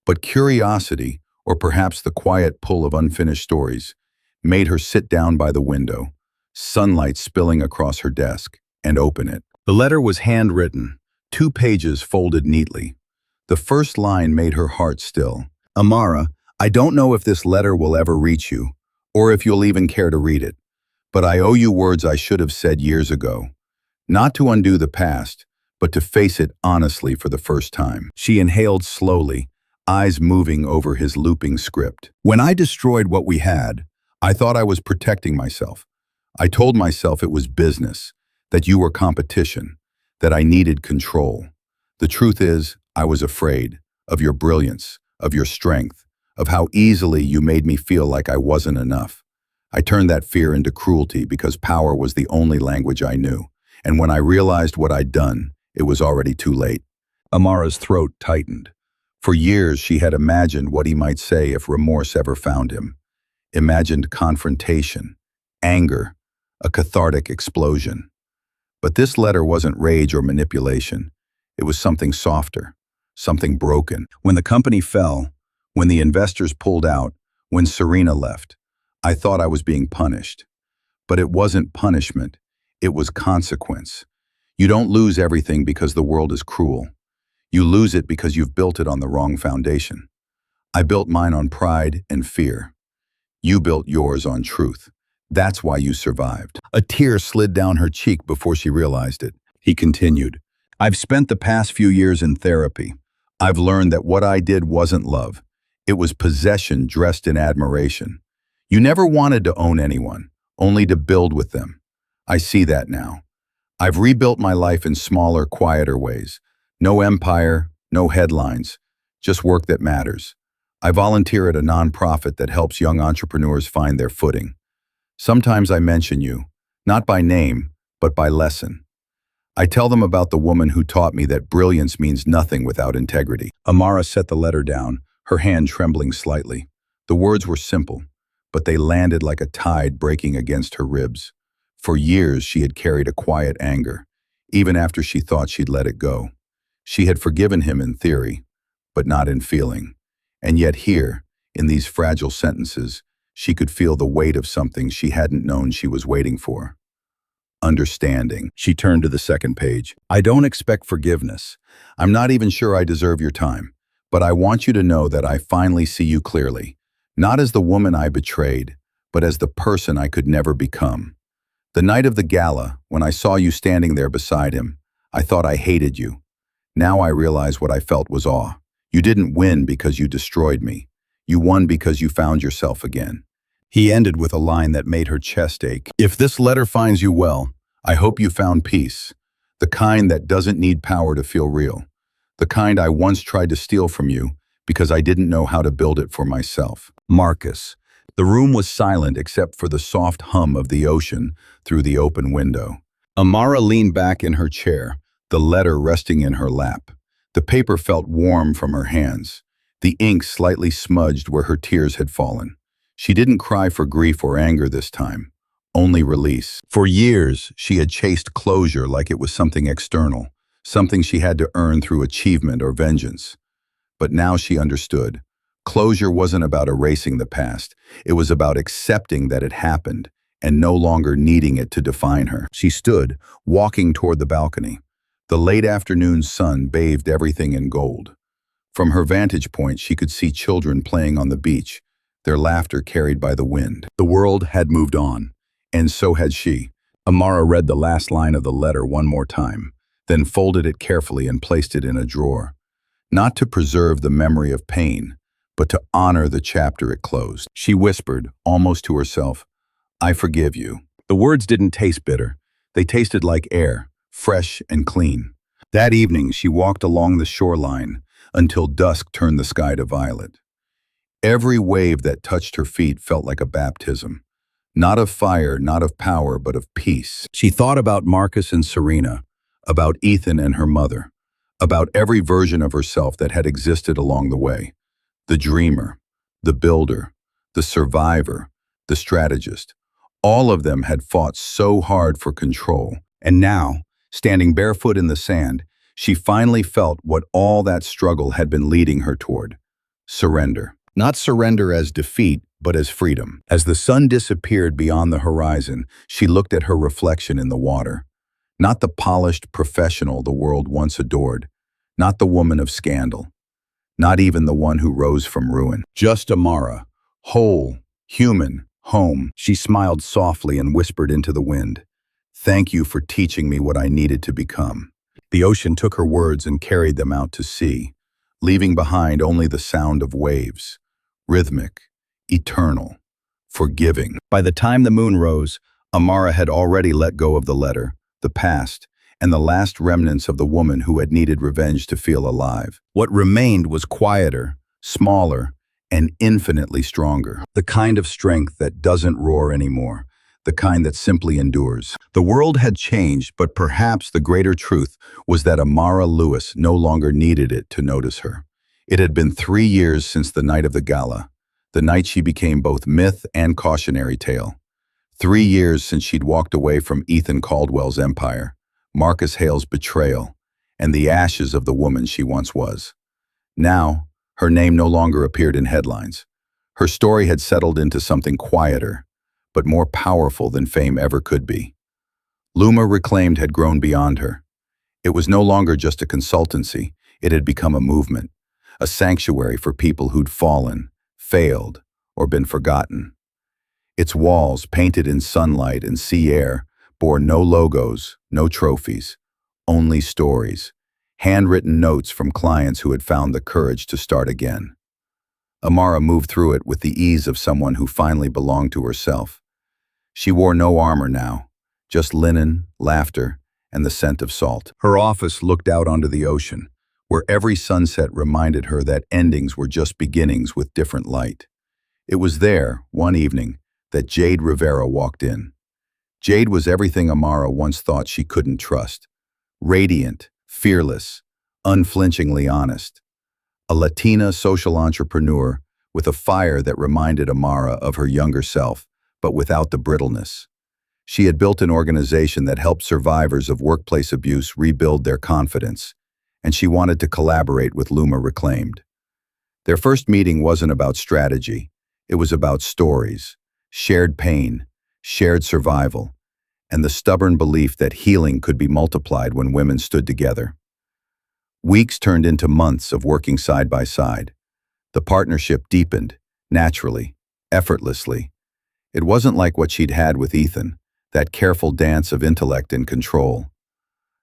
But curiosity, or perhaps the quiet pull of unfinished stories, made her sit down by the window, sunlight spilling across her desk, and open it. The letter was handwritten, 2 pages folded neatly. The first line made her heart still. "Amara, I don't know if this letter will ever reach you, or if you'll even care to read it, but I owe you words I should have said years ago. Not to undo the past, but to face it honestly for the first time." She inhaled slowly, eyes moving over his looping script. "When I destroyed what we had, I thought I was protecting myself. I told myself it was business, that you were competition, that I needed control. The truth is, I was afraid of your brilliance, of your strength, of how easily you made me feel like I wasn't enough. I turned that fear into cruelty because power was the only language I knew. And when I realized what I'd done, it was already too late." Amara's throat tightened. For years, she had imagined what he might say if remorse ever found him. Imagined confrontation, anger, a cathartic explosion. But this letter wasn't rage or manipulation. It was something softer, something broken. When the company fell, when the investors pulled out, when Serena left, I thought I was being punished. But it wasn't punishment. It was consequence. You don't lose everything because the world is cruel. You lose it because you've built it on the wrong foundation. I built mine on pride and fear. You built yours on truth. That's why you survived. A tear slid down her cheek before she realized it. He continued, "I've spent the past few years in therapy. I've learned that what I did wasn't love. It was possession dressed in admiration. You never wanted to own anyone, only to build with them. I see that now. I've rebuilt my life in smaller, quieter ways. No empire, no headlines, just work that matters. I volunteer at a nonprofit that helps young entrepreneurs find their footing. Sometimes I mention you, not by name, but by lesson. I tell them about the woman who taught me that brilliance means nothing without integrity." Amara set the letter down, her hand trembling slightly. The words were simple, but they landed like a tide breaking against her ribs. For years, she had carried a quiet anger, even after she thought she'd let it go. She had forgiven him in theory, but not in feeling. And yet here, in these fragile sentences, she could feel the weight of something she hadn't known she was waiting for. understanding. She turned to the second page. I don't expect forgiveness. I'm not even sure I deserve your time. But I want you to know that I finally see you clearly. Not as the woman I betrayed, but as the person I could never become. The night of the gala, when I saw you standing there beside him, I thought I hated you. Now I realize what I felt was awe. You didn't win because you destroyed me. You won because you found yourself again. He ended with a line that made her chest ache. If this letter finds you well, I hope you found peace. The kind that doesn't need power to feel real. The kind I once tried to steal from you because I didn't know how to build it for myself. Marcus. The room was silent except for the soft hum of the ocean through the open window. Amara leaned back in her chair, the letter resting in her lap. The paper felt warm from her hands, the ink slightly smudged where her tears had fallen. She didn't cry for grief or anger this time, only release. For years, she had chased closure like it was something external, something she had to earn through achievement or vengeance. But now she understood. Closure wasn't about erasing the past. It was about accepting that it happened and no longer needing it to define her. She stood, walking toward the balcony. The late afternoon sun bathed everything in gold. From her vantage point, she could see children playing on the beach, their laughter carried by the wind. The world had moved on, and so had she. Amara read the last line of the letter one more time, then folded it carefully and placed it in a drawer. Not to preserve the memory of pain, but to honor the chapter it closed. She whispered, almost to herself, I forgive you. The words didn't taste bitter. They tasted like air, fresh and clean. That evening, she walked along the shoreline until dusk turned the sky to violet. Every wave that touched her feet felt like a baptism. Not of fire, not of power, but of peace. She thought about Marcus and Serena, about Ethan and her mother, about every version of herself that had existed along the way. The dreamer, the builder, the survivor, the strategist. All of them had fought so hard for control. And now, standing barefoot in the sand, she finally felt what all that struggle had been leading her toward. Surrender. Not surrender as defeat, but as freedom. As the sun disappeared beyond the horizon, she looked at her reflection in the water. Not the polished professional the world once adored. Not the woman of scandal. Not even the one who rose from ruin. Just Amara, whole, human, home. She smiled softly and whispered into the wind. Thank you for teaching me what I needed to become. The ocean took her words and carried them out to sea, leaving behind only the sound of waves. Rhythmic, eternal, forgiving. By the time the moon rose, Amara had already let go of the letter, the past, and the last remnants of the woman who had needed revenge to feel alive. What remained was quieter, smaller, and infinitely stronger. The kind of strength that doesn't roar anymore, the kind that simply endures. The world had changed, but perhaps the greater truth was that Amara Lewis no longer needed it to notice her. It had been 3 years since the night of the gala, the night she became both myth and cautionary tale. 3 years since she'd walked away from Ethan Caldwell's empire, Marcus Hale's betrayal, and the ashes of the woman she once was. Now, her name no longer appeared in headlines. Her story had settled into something quieter, but more powerful than fame ever could be. Luma Reclaimed had grown beyond her. It was no longer just a consultancy, it had become a movement, a sanctuary for people who'd fallen, failed, or been forgotten. Its walls, painted in sunlight and sea air, bore no logos, no trophies, only stories, handwritten notes from clients who had found the courage to start again. Amara moved through it with the ease of someone who finally belonged to herself. She wore no armor now, just linen, laughter, and the scent of salt. Her office looked out onto the ocean, where every sunset reminded her that endings were just beginnings with different light. It was there, one evening, that Jade Rivera walked in. Jade was everything Amara once thought she couldn't trust. Radiant, fearless, unflinchingly honest. A Latina social entrepreneur with a fire that reminded Amara of her younger self, but without the brittleness. She had built an organization that helped survivors of workplace abuse rebuild their confidence, and she wanted to collaborate with Luma Reclaimed. Their first meeting wasn't about strategy. It was about stories, shared pain, shared survival, and the stubborn belief that healing could be multiplied when women stood together. Weeks turned into months of working side by side. The partnership deepened, naturally, effortlessly. It wasn't like what she'd had with Ethan, that careful dance of intellect and control.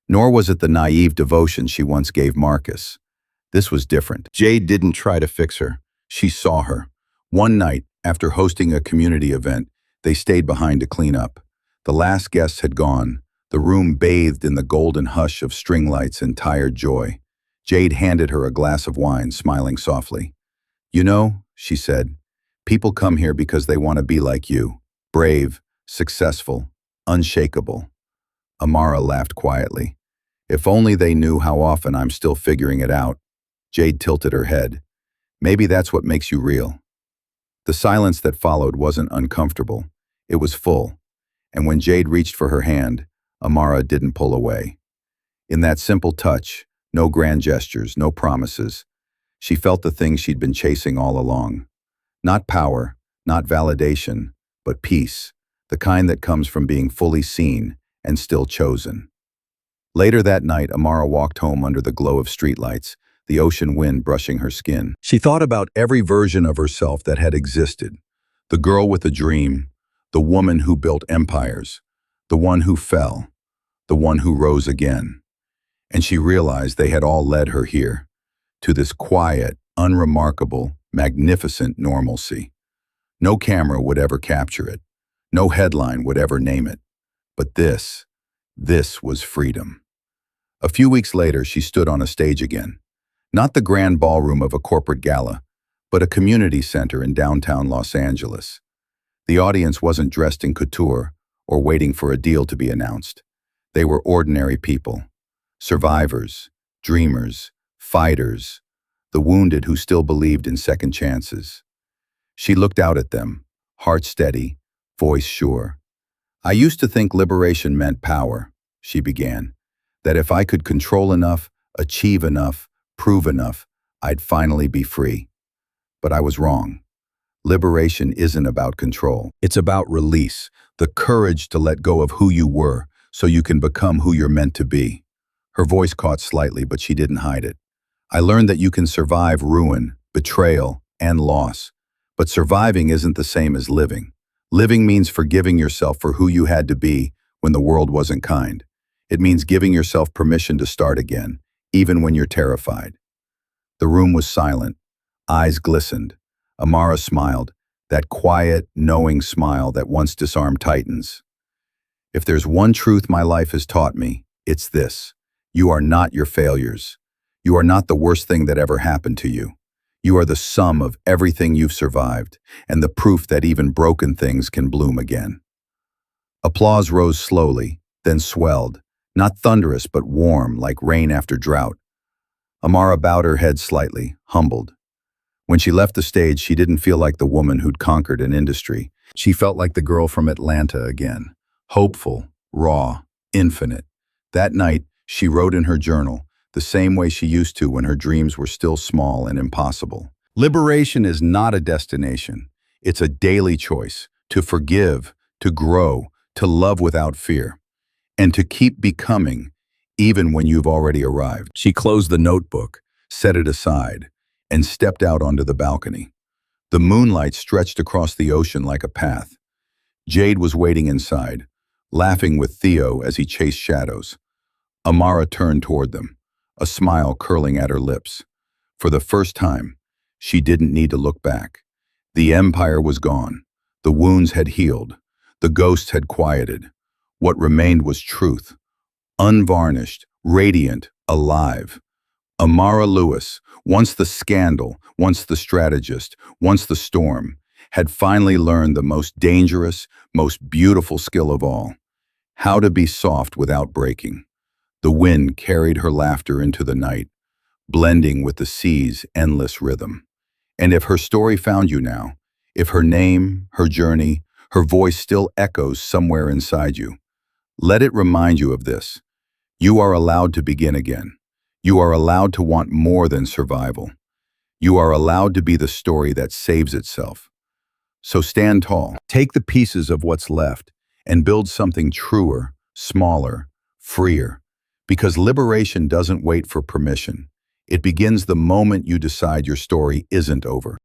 Nor was it the naive devotion she once gave Marcus. This was different. Jade didn't try to fix her. She saw her. One night, after hosting a community event, they stayed behind to clean up. The last guests had gone, the room bathed in the golden hush of string lights and tired joy. Jade handed her a glass of wine, smiling softly. "You know," she said, "people come here because they want to be like you. Brave, successful, unshakable." Amara laughed quietly. "If only they knew how often I'm still figuring it out." Jade tilted her head. "Maybe that's what makes you real." The silence that followed wasn't uncomfortable. It was full. And when Jade reached for her hand, Amara didn't pull away. In that simple touch, no grand gestures, no promises, she felt the thing she'd been chasing all along. Not power, not validation, but peace, the kind that comes from being fully seen and still chosen. Later that night, Amara walked home under the glow of streetlights, the ocean wind brushing her skin. She thought about every version of herself that had existed. The girl with a dream, the woman who built empires, the one who fell, the one who rose again. And she realized they had all led her here, to this quiet, unremarkable, magnificent normalcy. No camera would ever capture it. No headline would ever name it. But this was freedom. A few weeks later, she stood on a stage again. Not the grand ballroom of a corporate gala, but a community center in downtown Los Angeles. The audience wasn't dressed in couture or waiting for a deal to be announced. They were ordinary people. Survivors, dreamers, fighters, the wounded who still believed in second chances. She looked out at them, heart steady, voice sure. "I used to think liberation meant power," she began. "That if I could control enough, achieve enough, prove enough, I'd finally be free. But I was wrong. Liberation isn't about control. It's about release, the courage to let go of who you were so you can become who you're meant to be." Her voice caught slightly, but she didn't hide it. "I learned that you can survive ruin, betrayal, and loss. But surviving isn't the same as living. Living means forgiving yourself for who you had to be when the world wasn't kind. It means giving yourself permission to start again, even when you're terrified." The room was silent. Eyes glistened. Amara smiled, that quiet, knowing smile that once disarmed titans. "If there's one truth my life has taught me, it's this. You are not your failures. You are not the worst thing that ever happened to you. You are the sum of everything you've survived, and the proof that even broken things can bloom again." Applause rose slowly, then swelled, not thunderous but warm, like rain after drought. Amara bowed her head slightly, humbled. When she left the stage, she didn't feel like the woman who'd conquered an industry. She felt like the girl from Atlanta again, hopeful, raw, infinite. That night, she wrote in her journal, the same way she used to when her dreams were still small and impossible. Liberation is not a destination. It's a daily choice to forgive, to grow, to love without fear, and to keep becoming, even when you've already arrived. She closed the notebook, set it aside, and stepped out onto the balcony. The moonlight stretched across the ocean like a path. Jade was waiting inside, laughing with Theo as he chased shadows. Amara turned toward them, a smile curling at her lips. For the first time, she didn't need to look back. The empire was gone. The wounds had healed. The ghosts had quieted. What remained was truth, unvarnished, radiant, alive. Amara Lewis, once the scandal, once the strategist, once the storm, had finally learned the most dangerous, most beautiful skill of all: how to be soft without breaking. The wind carried her laughter into the night, blending with the sea's endless rhythm. And if her story found you now, if her name, her journey, her voice still echoes somewhere inside you, let it remind you of this. You are allowed to begin again. You are allowed to want more than survival. You are allowed to be the story that saves itself. So stand tall. Take the pieces of what's left and build something truer, smaller, freer. Because liberation doesn't wait for permission. It begins the moment you decide your story isn't over.